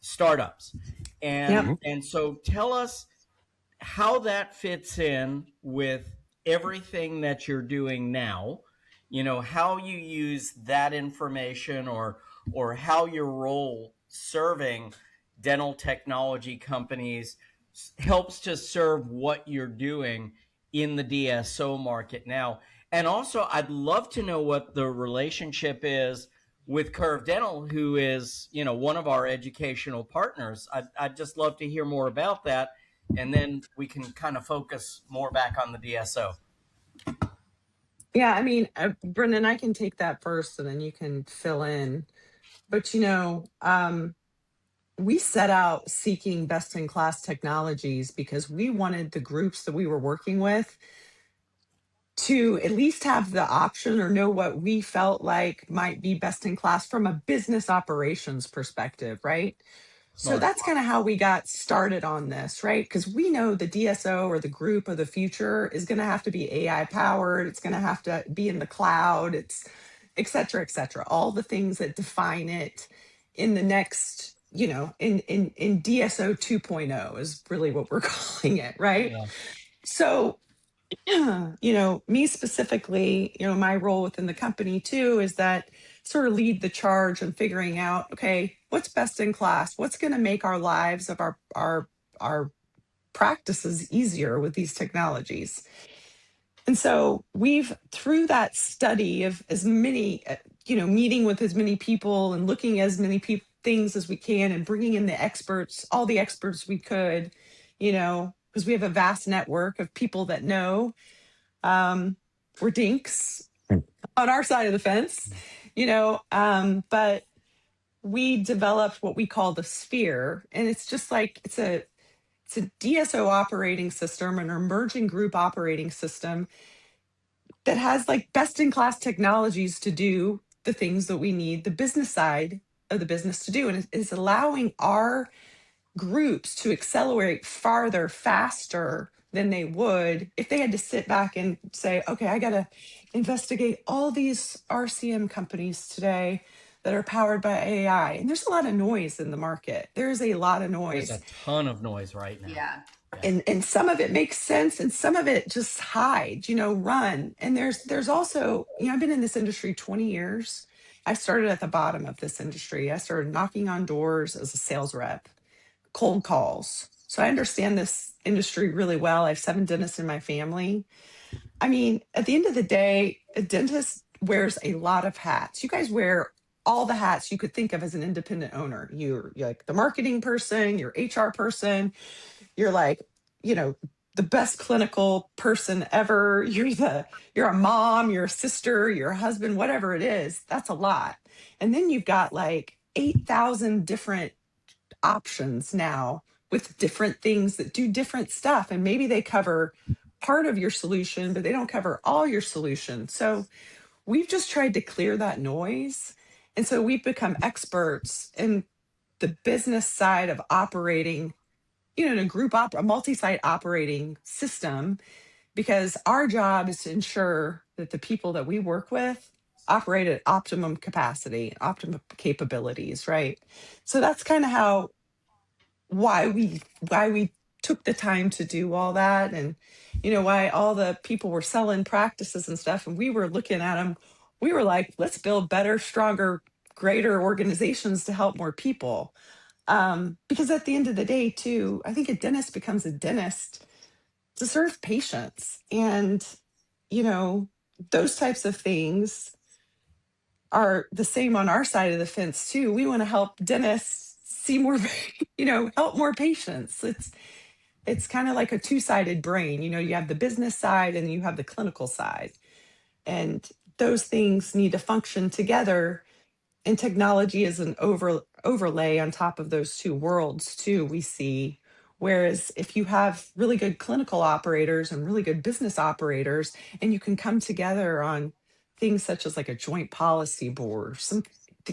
startups,
Yep.
and so tell us how that fits in with everything that you're doing now, how you use that information or how your role serving dental technology companies helps to serve what you're doing in the DSO market now. And also I'd love to know what the relationship is with Curve Dental, who is, one of our educational partners. I'd just love to hear more about that, and then we can kind of focus more back on the DSO.
Yeah, I mean, Brendan, I can take that first and then you can fill in. But, we set out seeking best in class technologies because we wanted the groups that we were working with to at least have the option or know what we felt like might be best in class from a business operations perspective, right? So
Smart.
that's kind of how we got started on this, right? Because we know the DSO or the group of the future is going to have to be AI powered. It's going to have to be in the cloud. It's et cetera, et cetera. All the things that define it in the next, in DSO 2.0 is really what we're calling it, right?
Yeah.
So, me specifically, my role within the company too is that sort of lead the charge on figuring out, okay, what's best in class? What's going to make our lives of our practices easier with these technologies? And so we've, through that study of as many, meeting with as many people and looking at as many things as we can and bringing in the experts, all the experts we could, because we have a vast network of people that know. We're dinks on our side of the fence, but we developed what we call the sphere. And it's just like, it's a DSO operating system, an emerging group operating system that has like best in class technologies to do the things that we need the business side of the business to do. And it's allowing our groups to accelerate farther, faster than they would if they had to sit back and say, okay, I got to investigate all these RCM companies today that are powered by AI. And there's a lot of noise in the market. There's a lot of noise.
There's a ton of noise right now.
Yeah.
And some of it makes sense and some of it just hides, run. And there's also, I've been in this industry 20 years. I started at the bottom of this industry. I started knocking on doors as a sales rep, cold calls. So I understand this industry really well. I have 7 dentists in my family. I mean, at the end of the day, a dentist wears a lot of hats. You guys wear all the hats you could think of as an independent owner. You're like the marketing person, you're HR person, you're like, the best clinical person ever. You're a mom, you're a sister, you're a husband, whatever it is. That's a lot. And then you've got like 8,000 different options now with different things that do different stuff. And maybe they cover part of your solution, but they don't cover all your solution. So we've just tried to clear that noise. And so we've become experts in the business side of operating, in a multi-site operating system, because our job is to ensure that the people that we work with operate at optimum capacity, optimum capabilities, right? So that's kind of why we took the time to do all that, and why all the people were selling practices and stuff, and we were looking at them. We were like, let's build better, stronger, greater organizations to help more people. Because at the end of the day, too, I think a dentist becomes a dentist to serve patients. And, those types of things are the same on our side of the fence, too. We want to help dentists see more, help more patients. It's kind of like a two-sided brain. You have the business side and you have the clinical side. And those things need to function together. And technology is an overlay on top of those two worlds too, we see. Whereas if you have really good clinical operators and really good business operators, and you can come together on things such as like a joint policy board,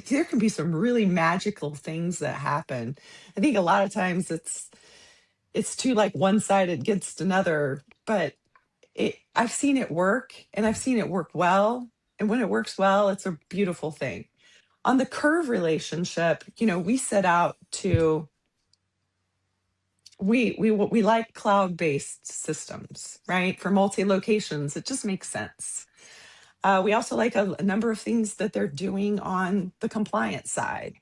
there can be some really magical things that happen. I think a lot of times it's too like one-sided against another, but I've seen it work, and I've seen it work well. And when it works well, it's a beautiful thing. On the curve relationship, we set out to, we like cloud-based systems, right? For multi-locations, it just makes sense. We also like a number of things that they're doing on the compliance side.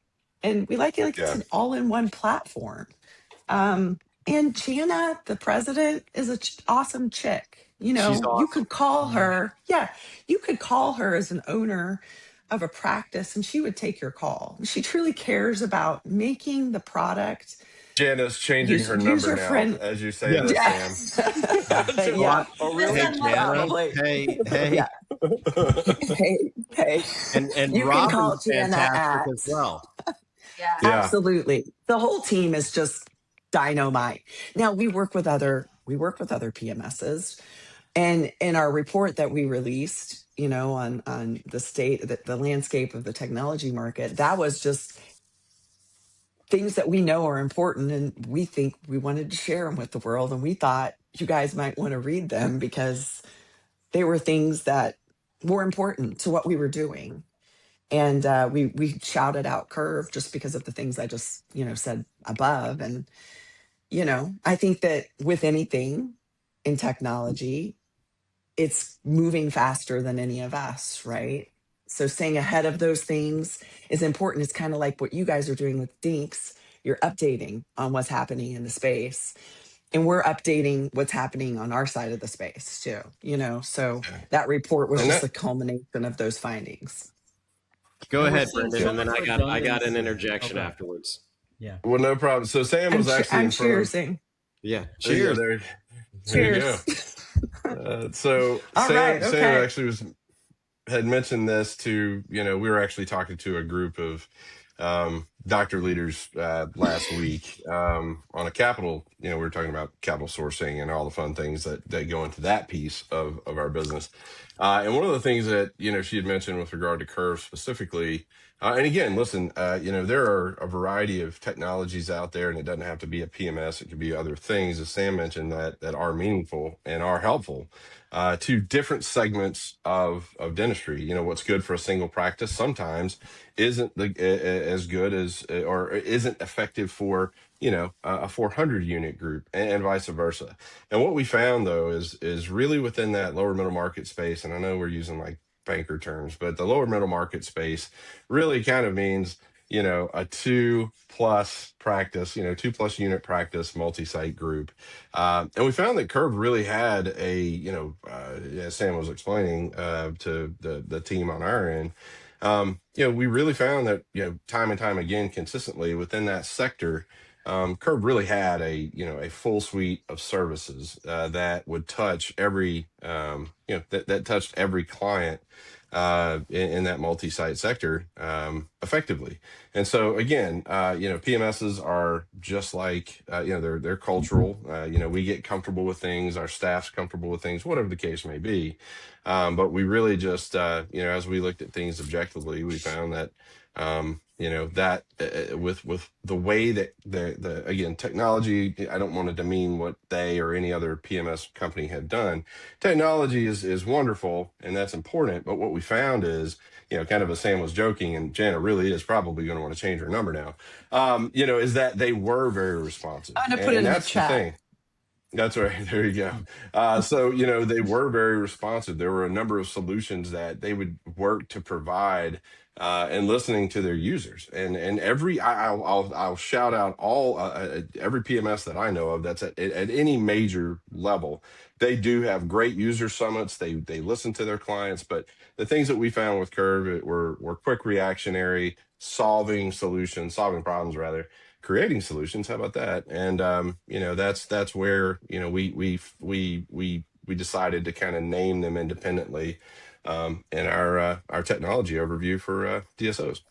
And we like it like it's an all-in-one platform. And Jana, the president, is an awesome chick.
She's awesome.
You could call her. Yeah, you could call her as an owner of a practice, and she would take your call. She truly cares about making the product.
Jana's changing her number now, as you say this, Sam.
Yeah.
Oh, really? Hey, Jana. Hey.
Yeah. Hey.
And
you
Robin's
can call Jana
fantastic as well.
Yeah.
Absolutely. The whole team is just dynamite. Now we work with other PMSs, and in our report that we released, on the landscape of the technology market, that was just things that we know are important, and we think we wanted to share them with the world, and we thought you guys might want to read them because they were things that were important to what we were doing. And we shouted out Curve just because of the things I just said above. And I think that with anything in technology, it's moving faster than any of us, right? So staying ahead of those things is important. It's kind of like what you guys are doing with Dinks. You're updating on what's happening in the space, and we're updating what's happening on our side of the space too, So that report was just the culmination of those findings.
Go ahead, Brendan, and then I got an interjection afterwards.
Yeah.
Well, no problem. So Sam was actually in front of...
Yeah. Cheers.
There
Cheers.
you go. So Sam actually had mentioned this to, we were actually talking to a group of doctor leaders last week on a capital. We were talking about capital sourcing and all the fun things that go into that piece of our business. And one of the things that she had mentioned with regard to Curve specifically. And again, listen, there are a variety of technologies out there, and it doesn't have to be a PMS. It could be other things, as Sam mentioned, that are meaningful and are helpful to different segments of dentistry. What's good for a single practice sometimes isn't as good as, or isn't effective for a 400 unit group, and vice versa. And what we found though is really within that lower middle market space, and I know we're using like banker terms, but the lower middle market space really kind of means a 2+ practice, 2+ unit practice, multi-site group. And we found that Curve really had as Sam was explaining to the team on our end, we really found that, time and time again, consistently within that sector, Curve really had a full suite of services that would touch every, that touched every client in that multi-site sector effectively. And so again, PMSs are just like, they're cultural. We get comfortable with things, our staff's comfortable with things, whatever the case may be. But we really just, as we looked at things objectively, we found that, that with the way that again, technology, I don't want to demean what they or any other PMS company have done. Technology is wonderful, and that's important. But what we found is, kind of as Sam was joking, and Jana really is probably going to want to change her number now, is that they were very responsive.
I'm going to put it in the chat.
The thing. That's right. There you go. So, they were very responsive. There were a number of solutions that they would work to provide and listening to their users. And I'll shout out all every PMS that I know of that's at any major level. They do have great user summits. They listen to their clients. But the things that we found with Curve were quick reactionary, solving problems rather. Creating solutions. How about that? And that's where we decided to kind of name them independently in our technology overview for DSOs.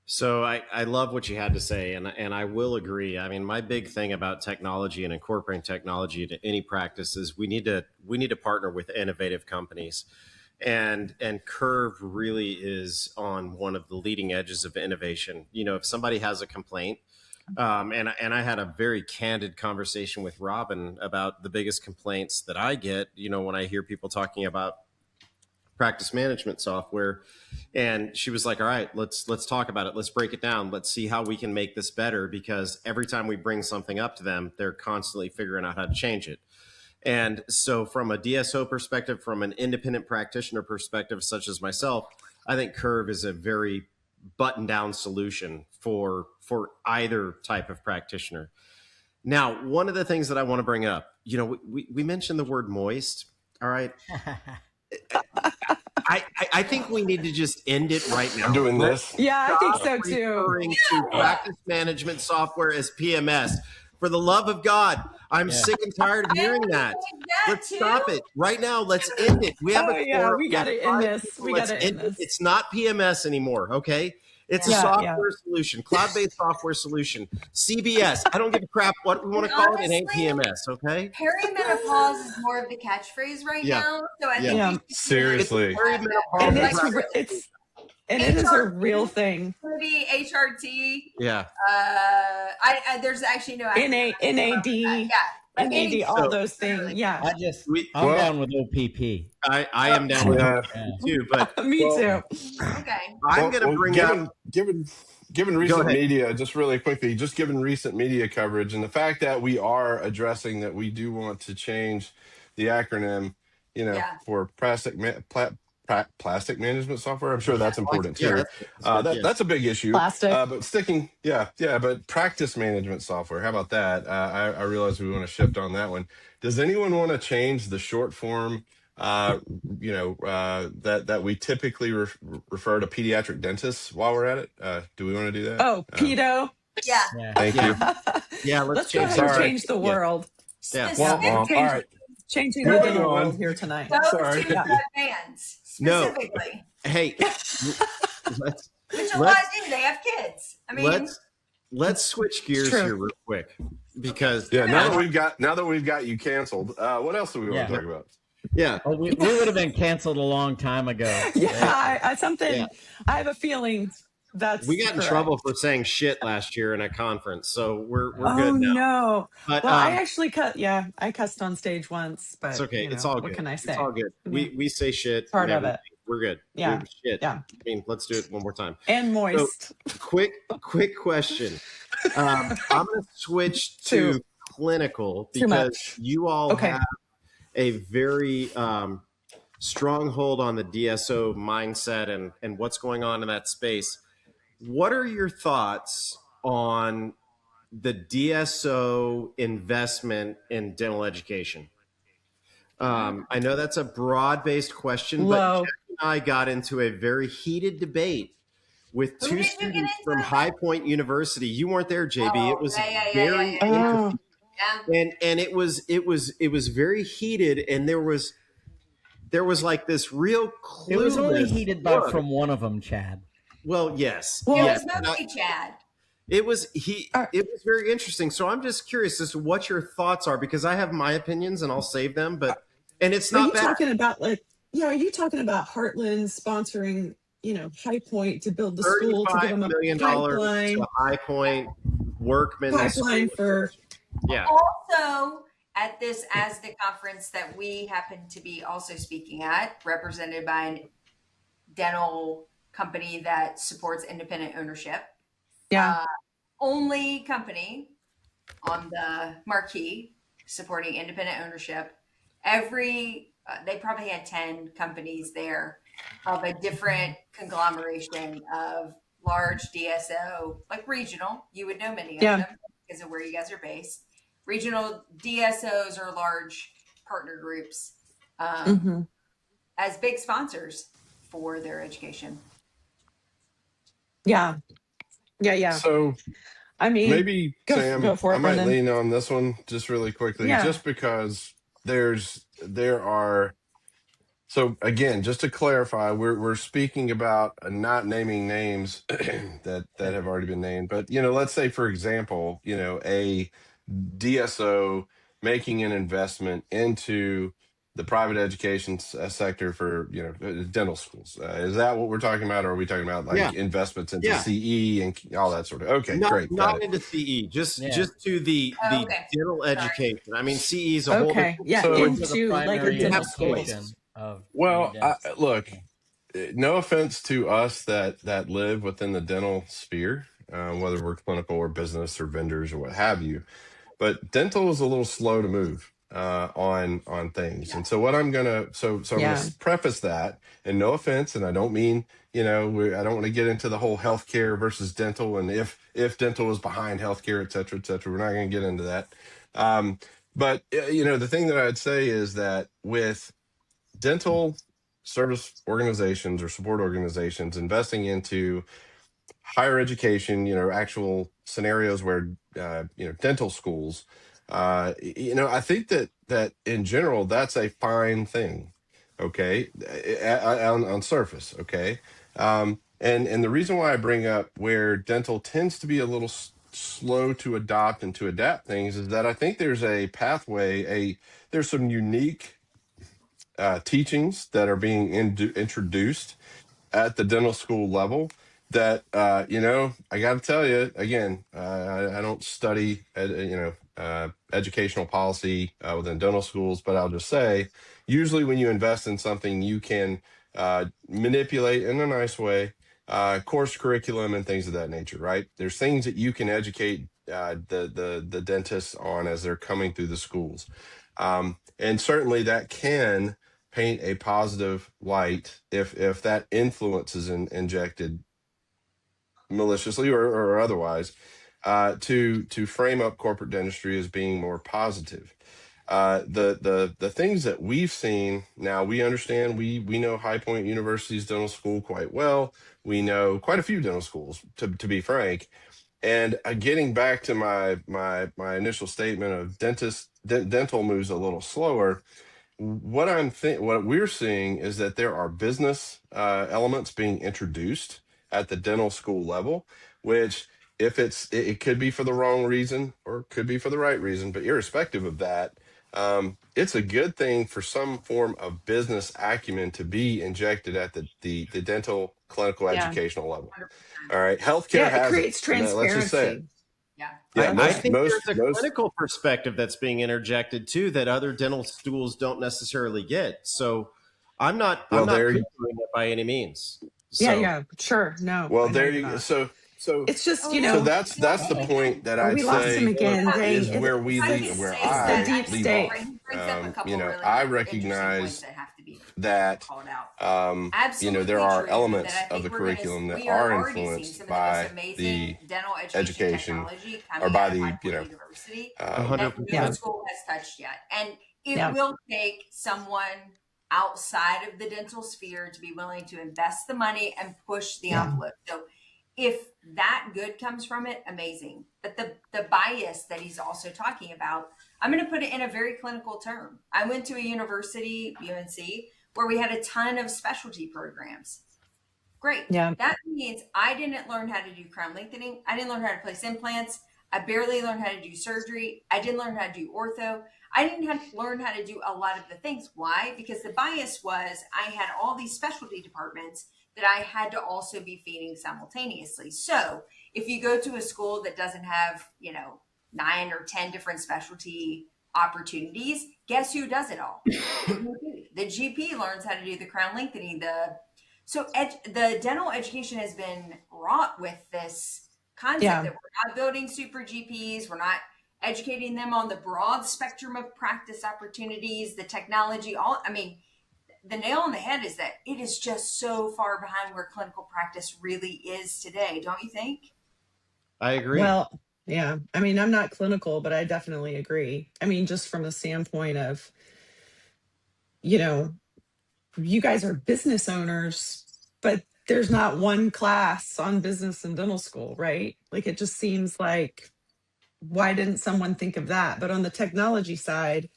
So I love what you had to say, and I will agree. I mean, my big thing about technology and incorporating technology into any practice is we need to partner with innovative companies. And Curve really is on one of the leading edges of innovation. If somebody has a complaint, and I had a very candid conversation with Robin about the biggest complaints that I get, when I hear people talking about practice management software, and she was like, all right, let's talk about it. Let's break it down. Let's see how we can make this better, because every time we bring something up to them, they're constantly figuring out how to change it. And so from a DSO perspective, from an independent practitioner perspective, such as myself, I think Curve is a very buttoned down solution for either type of practitioner. Now, one of the things that I want to bring up, we mentioned the word moist. All right. I think we need to just end it right now.
I'm doing this.
Yeah, I think so too.
Referring to practice management software as PMS. For the love of God, I'm sick and tired of hearing that. Let's stop it right now. Let's end it. We have
we got to end this. We got to end this.
It's not PMS anymore, okay? It's a software solution, cloud-based software solution. CBS. I don't give a crap what we want to call it. It ain't PMS, okay?
Perimenopause is more of the catchphrase right now. So I think
seriously.
And it is a real thing.
It's going to be HRT.
Yeah.
There's actually no
NAD. NAD, all those things. Yeah.
I'm down with OPP.
I am down with OPP too, but
me too.
Okay.
I'm going to bring up
given recent media, just really quickly, just given recent media coverage and the fact that we are addressing that we do want to change the acronym, for plastic management software. I'm sure that's important too. That's a big issue.
Plastic.
But sticking, but practice management software. How about that? I realize we want to shift on that one. Does anyone want to change the short form? That we typically refer to pediatric dentists while we're at it. Do we want to do that?
Oh, pedo.
Yeah.
Thank you.
Yeah.
Let's go ahead and change the world.
Yeah. All right.
Changing the dental world here tonight.
Those two bands specifically.
No. Hey,
Which a lot do. They have kids. I mean,
let's switch gears here real quick because
now that we've got you canceled, what else do we want to talk about?
Yeah.
Oh, we would have been canceled a long time ago.
I have a feeling
we got in trouble for saying shit last year in a conference, so we're good now.
No.
But
I actually I cussed on stage once, but
it's okay. It's all good.
What can I say?
It's all good. We say shit.
Part of it.
We're good.
Yeah.
Shit.
Yeah.
I mean, let's do it one more time.
And moist.
So, quick question. I'm going to switch to clinical because you all have a very strong hold on the DSO mindset and what's going on in that space. What are your thoughts on the DSO investment in dental education? I know that's a broad-based question, but Jack and I got into a very heated debate with two students from High Point University. You weren't there, JB. It was very interesting. And it was very heated, and there was like this real clueless.
It was only heated from one of them, Chad.
Well, yes.
Well, yes. It was mostly Chad.
It was very interesting. So I'm just curious as to what your thoughts are, because I have my opinions and I'll save them, and it's not bad.
Are you talking about Heartland sponsoring, High Point to build the school, to give them a pipeline
to High Point, Workman
pipeline for
Also at this ASDA conference that we happen to be also speaking at, represented by an dental company that supports independent ownership.
Yeah.
Only company on the marquee supporting independent ownership. They probably had 10 companies there of a different conglomeration of large DSO, like regional. You would know many of them because of where you guys are based. Regional DSOs are large partner groups as big sponsors for their education.
Yeah.
So
I mean,
maybe Sam,
go for it,
I might
Brendan.
lean on this one just really quickly, just because there are. So again, just to clarify, we're speaking about not naming names that have already been named, but let's say, for example, a DSO making an investment into the private education sector for dental schools. Is that what we're talking about, or are we talking about investments into CE and all that sort of? Okay, great.
Not into CE, just to the dental education. I mean, CE is a whole different.
Into like a dental school.
Well, look, no offense to us that live within the dental sphere, whether we're clinical or business or vendors or what have you, but dental is a little slow to move on things. And so what I'm gonna I'm gonna preface that, and no offense, and I don't mean I don't want to get into the whole healthcare versus dental, and if dental is behind healthcare, et cetera, et cetera. We're not going to get into that. But the thing that I'd say is that with dental service organizations or support organizations investing into higher education, actual scenarios where dental schools, I think that in general that's a fine thing, okay, on surface, okay, and the reason why I bring up where dental tends to be a little slow to adopt and to adapt things is that I think there's a pathway, there's some unique teachings that are being introduced at the dental school level that I got to tell you again, I don't study educational policy within dental schools, but I'll just say usually when you invest in something, you can manipulate in a nice way course curriculum and things of that nature, right? There's things that you can educate the dentists on as they're coming through the schools, and certainly that can paint a positive light if that influence is injected maliciously or otherwise to frame up corporate dentistry as being more positive. The things that we've seen now, we understand, we know High Point University's dental school quite well. We know quite a few dental schools, to be frank. And getting back to my initial statement of dental moves a little slower. What we're seeing is that there are business elements being introduced at the dental school level, which if it could be for the wrong reason or could be for the right reason, but irrespective of that, it's a good thing for some form of business acumen to be injected at the dental clinical
Yeah.
educational level.
100%.
All right, healthcare
Yeah, it
hasn't.
creates
Let's just say it.
transparency.
Yeah.
Yeah,
I think
most
there's a clinical perspective that's being interjected too that other dental schools don't necessarily get. So I'm not
well there
criticizing it by any means.
Yeah,
So
yeah, sure. No,
well
I know
there
you're
you
not.
so
It's just,
Oh,
you
no.
so
know,
that's the
Uh-oh.
point that
oh,
I'd
we lost him
say
again. Dang.
is where we
If I
leave
could
where
say
It's the
I
deep
that,
leave
state.
off.
he brings up a couple
You know,
really
I
interesting points
recognize
that have to be
that
called out.
you know,
Absolutely
there are
true.
elements
That I
of
think
the
we're gonna.
curriculum that
We are
are
already seeing
influenced
some of the most
by
amazing
the
dental education
education
technology
or
coming
by
out of
the,
High
you
Point
know,
University
um,
100%.
that
Yeah.
no school has touched yet, and it
Yeah.
will take someone outside of the dental sphere to be willing to invest the money and push the
Yeah.
envelope. So if that good comes from it, amazing. But the bias that he's also talking about, I'm going to put it in a very clinical term. I went to a university, UNC, where we had a ton of specialty programs. Great.
Yeah.
That means I didn't learn how to do crown lengthening. I didn't learn how to place implants. I barely learned how to do surgery. I didn't learn how to do ortho. I didn't have to learn how to do a lot of the things. Why? Because the bias was I had all these specialty departments that I had to also be feeding simultaneously. So if you go to a school that doesn't have, 9 or 10 different specialty opportunities, guess who does it all? The GP learns how to do the crown lengthening. The dental education has been wrought with this concept
Yeah.
that we're not building super GPs. We're not educating them on the broad spectrum of practice opportunities, the technology, the nail on the head is that it is just so far behind where clinical practice really is today. Don't you think?
I agree.
Well, yeah. I mean, I'm not clinical, but I definitely agree. I mean, just from the standpoint of, you guys are business owners, but there's not one class on business and dental school, right? Like, it just seems like, why didn't someone think of that? But on the technology side,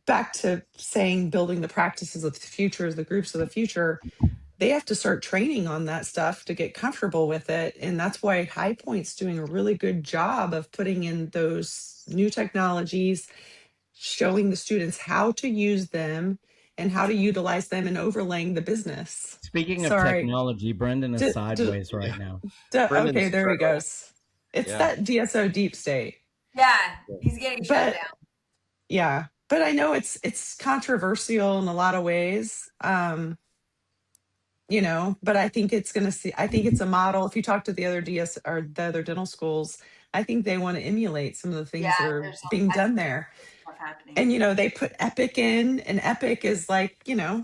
back to saying building the practices of the future, the groups of the future, they have to start training on that stuff to get comfortable with it. And that's why High Point's doing a really good job of putting in those new technologies, showing the students how to use them and how to utilize them and overlaying the business.
Speaking of
Sorry.
technology, Brendan is sideways right now.
Brendan's
Okay, there he
struggling.
goes. It's
Yeah.
that DSO deep state.
Yeah, he's getting shut
But
down.
yeah, but I know it's controversial in a lot of ways. But I think it's a model. If you talk to the other DS or the other dental schools, I think they want to emulate some of the things that are
there's
being done there.
What's happening?
And they put Epic in, and Epic is like,
Yeah.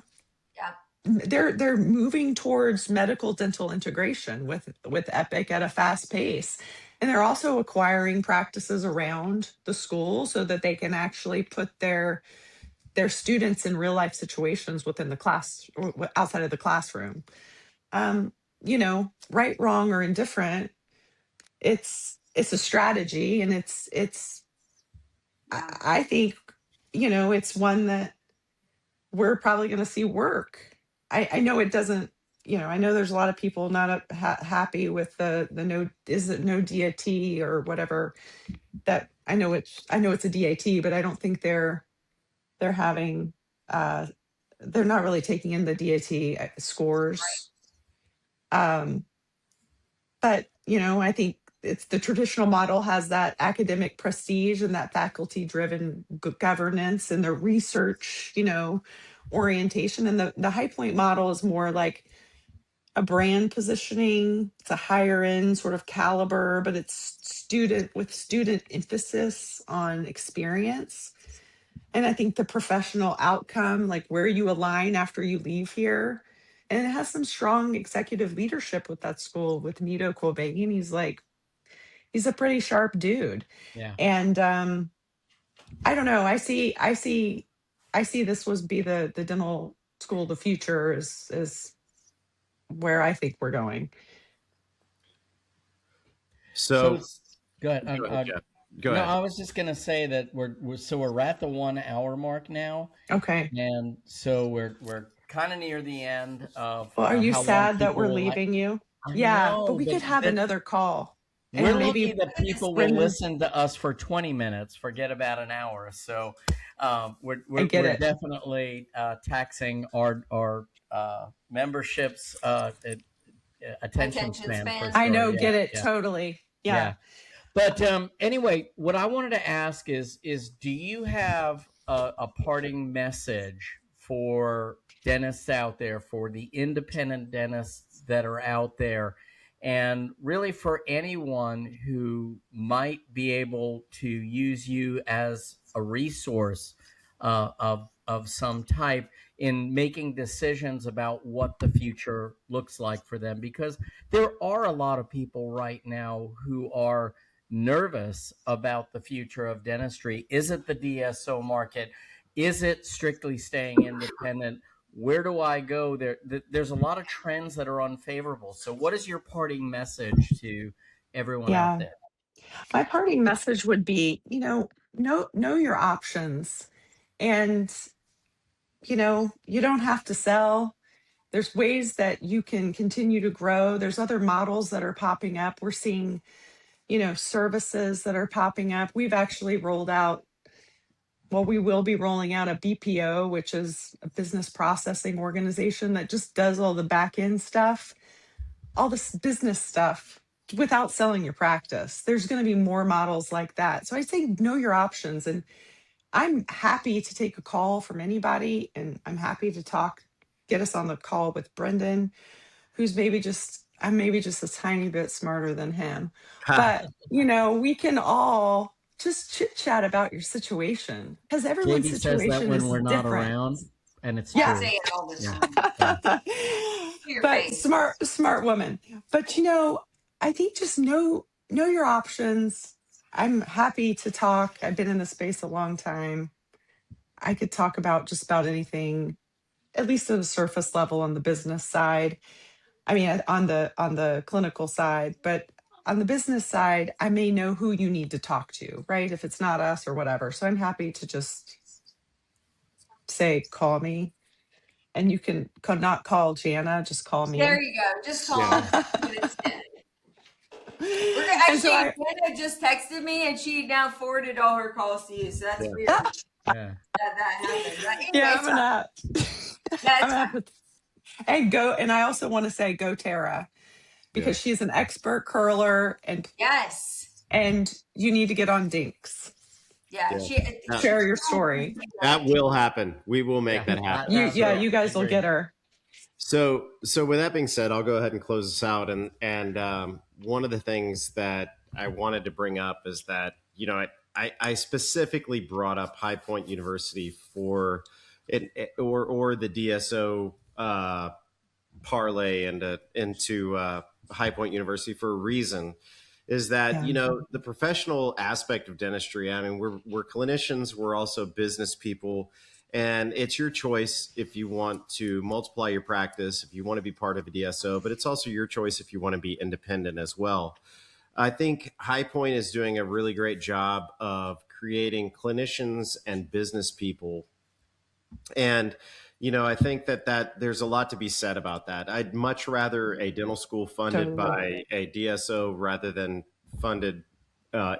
they're moving towards medical dental integration with Epic at a fast pace. And they're also acquiring practices around the school so that they can actually put their students in real life situations within the class or outside of the classroom. Right, wrong, or indifferent, it's a strategy, and
Yeah.
I think it's one that we're probably going to see work. I know it doesn't. I know there's a lot of people not happy with the no DAT or whatever. That I know it's a DAT, but I don't think they're having. They're not really taking in the DAT scores. But I think it's the traditional model has that academic prestige and that faculty driven governance and the research, orientation. And the High Point model is more like a brand positioning. It's a higher end sort of caliber, but it's student emphasis on experience. And I think the professional outcome, like where you align after you leave here, and it has some strong executive leadership with that school with Nito Cobain. He's a pretty sharp dude.
Yeah.
And I don't know. I see this was be the dental school of the future is where I think we're going.
So go ahead.
Go ahead, Jeff. Go
No,
ahead.
I was just gonna say that we're at the 1 hour mark now.
Okay.
And so we're kind of near the end of
Well, are you
how long
sad that we're
people like.
leaving you?
I
Yeah, but
know,
we
but
could have another call.
we're
And
lucky
maybe
that people will
Brendan,
listen to us for 20 minutes, forget about an hour. So
I get
we're
it.
definitely taxing our memberships attention
Attention
span for
span.
I
sure.
know,
Yeah,
get it
yeah,
totally.
yeah.
Yeah.
But anyway, what I wanted to ask is do you have a parting message for dentists out there, for the independent dentists that are out there, and really for anyone who might be able to use you as a resource of some type in making decisions about what the future looks like for them? Because there are a lot of people right now who are nervous about the future of dentistry. Is it the DSO market? Is it strictly staying independent? Where do I go? There's a lot of trends that are unfavorable. So what is your parting message to everyone out
Yeah.
there?
My parting message would be, know your options. And, you don't have to sell. There's ways that you can continue to grow. There's other models that are popping up. We're seeing, services that are popping up. We've actually rolled out, well, we will be rolling out a BPO, which is a business processing organization that just does all the back end stuff, all this business stuff without selling your practice. There's going to be more models like that. So I say know your options. And I'm happy to take a call from anybody, and I'm happy to get us on the call with Brendan, who's I'm maybe just a tiny bit smarter than him. But, we can all just chit chat about your situation because everyone's
JB says that
situation
when
is
we're not
different.
around, and it's
I
Yeah.
true.
say it all the
Yeah,
time.
yeah.
To your
But
face.
smart woman. But, I think just know your options. I'm happy to talk. I've been in the space a long time. I could talk about just about anything, at least at a surface level on the business side. I mean, on the clinical side, but on the business side, I may know who you need to talk to, right? If it's not us or whatever. So I'm happy to just say, call me. And you can not call Jana, just call
There
me.
you go. Just call
Yeah.
it. We're
And so
actually, Brenda just texted me and she now forwarded all her calls to you. So that's weird
Yeah.
that happened. But anyway,
yeah,
it's fine.
I'm
That's
gonna
fine.
have to, and go. And I also want to say, go Tara, because she's an expert curler,
Yes.
and you need to get on Dinks.
Yeah.
Yeah.
Share your story.
That will happen. We will make that happen.
You guys will get her.
So with that being said, I'll go ahead and close this out. And one of the things that I wanted to bring up is that, I specifically brought up High Point University for it, or the DSO parlay into High Point University for a reason. Is that, the professional aspect of dentistry. I mean, we're clinicians, we're also business people, and it's your choice if you want to multiply your practice, if you want to be part of a DSO, but it's also your choice if you want to be independent as well. I think High Point is doing a really great job of creating clinicians and business people. And I think that there's a lot to be said about that. I'd much rather a dental school funded by a DSO rather than funded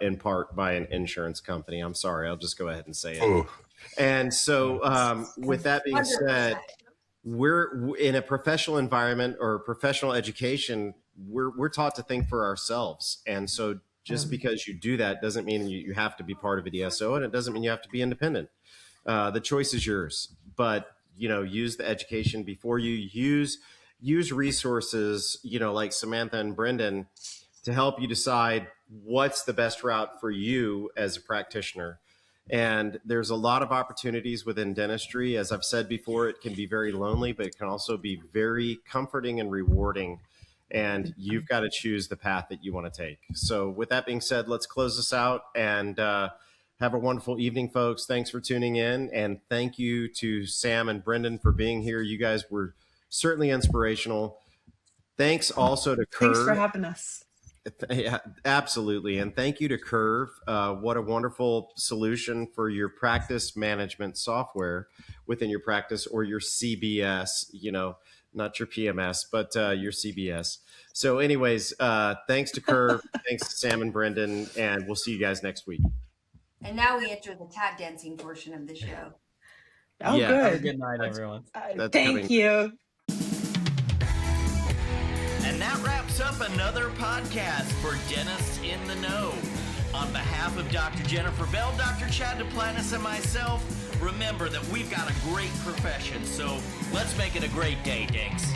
in part by an insurance company. I'm sorry, I'll just go ahead and say it.
Oh,
And so, with that being said, we're in a professional environment or professional education. We're taught to think for ourselves, and so just because you do that doesn't mean you have to be part of a DSO, and it doesn't mean you have to be independent. The choice is yours, but use the education before you use resources, like Samantha and Brendan, to help you decide what's the best route for you as a practitioner. And there's a lot of opportunities within dentistry. As I've said before, it can be very lonely, but it can also be very comforting and rewarding. And you've got to choose the path that you want to take. So with that being said, let's close this out and have a wonderful evening, folks. Thanks for tuning in. And thank you to Sam and Brendan for being here. You guys were certainly inspirational. Thanks also to Kurt.
Thanks for having us.
Yeah, absolutely. And thank you to Curve. What a wonderful solution for your practice management software within your practice or your CBS, not your PMS, but your CBS. So anyways, thanks to Curve. Thanks to Sam and Brendan. And we'll see you guys next week.
And now we enter the tap dancing portion of the show.
Oh,
Yeah.
good.
Have a good night, everyone.
Thank you.
And that wraps up another podcast for Dentists in the Know. On behalf of Dr. Jennifer Bell, Dr. Chad Duplantis, and myself, remember that we've got a great profession, so let's make it a great day, Dinks.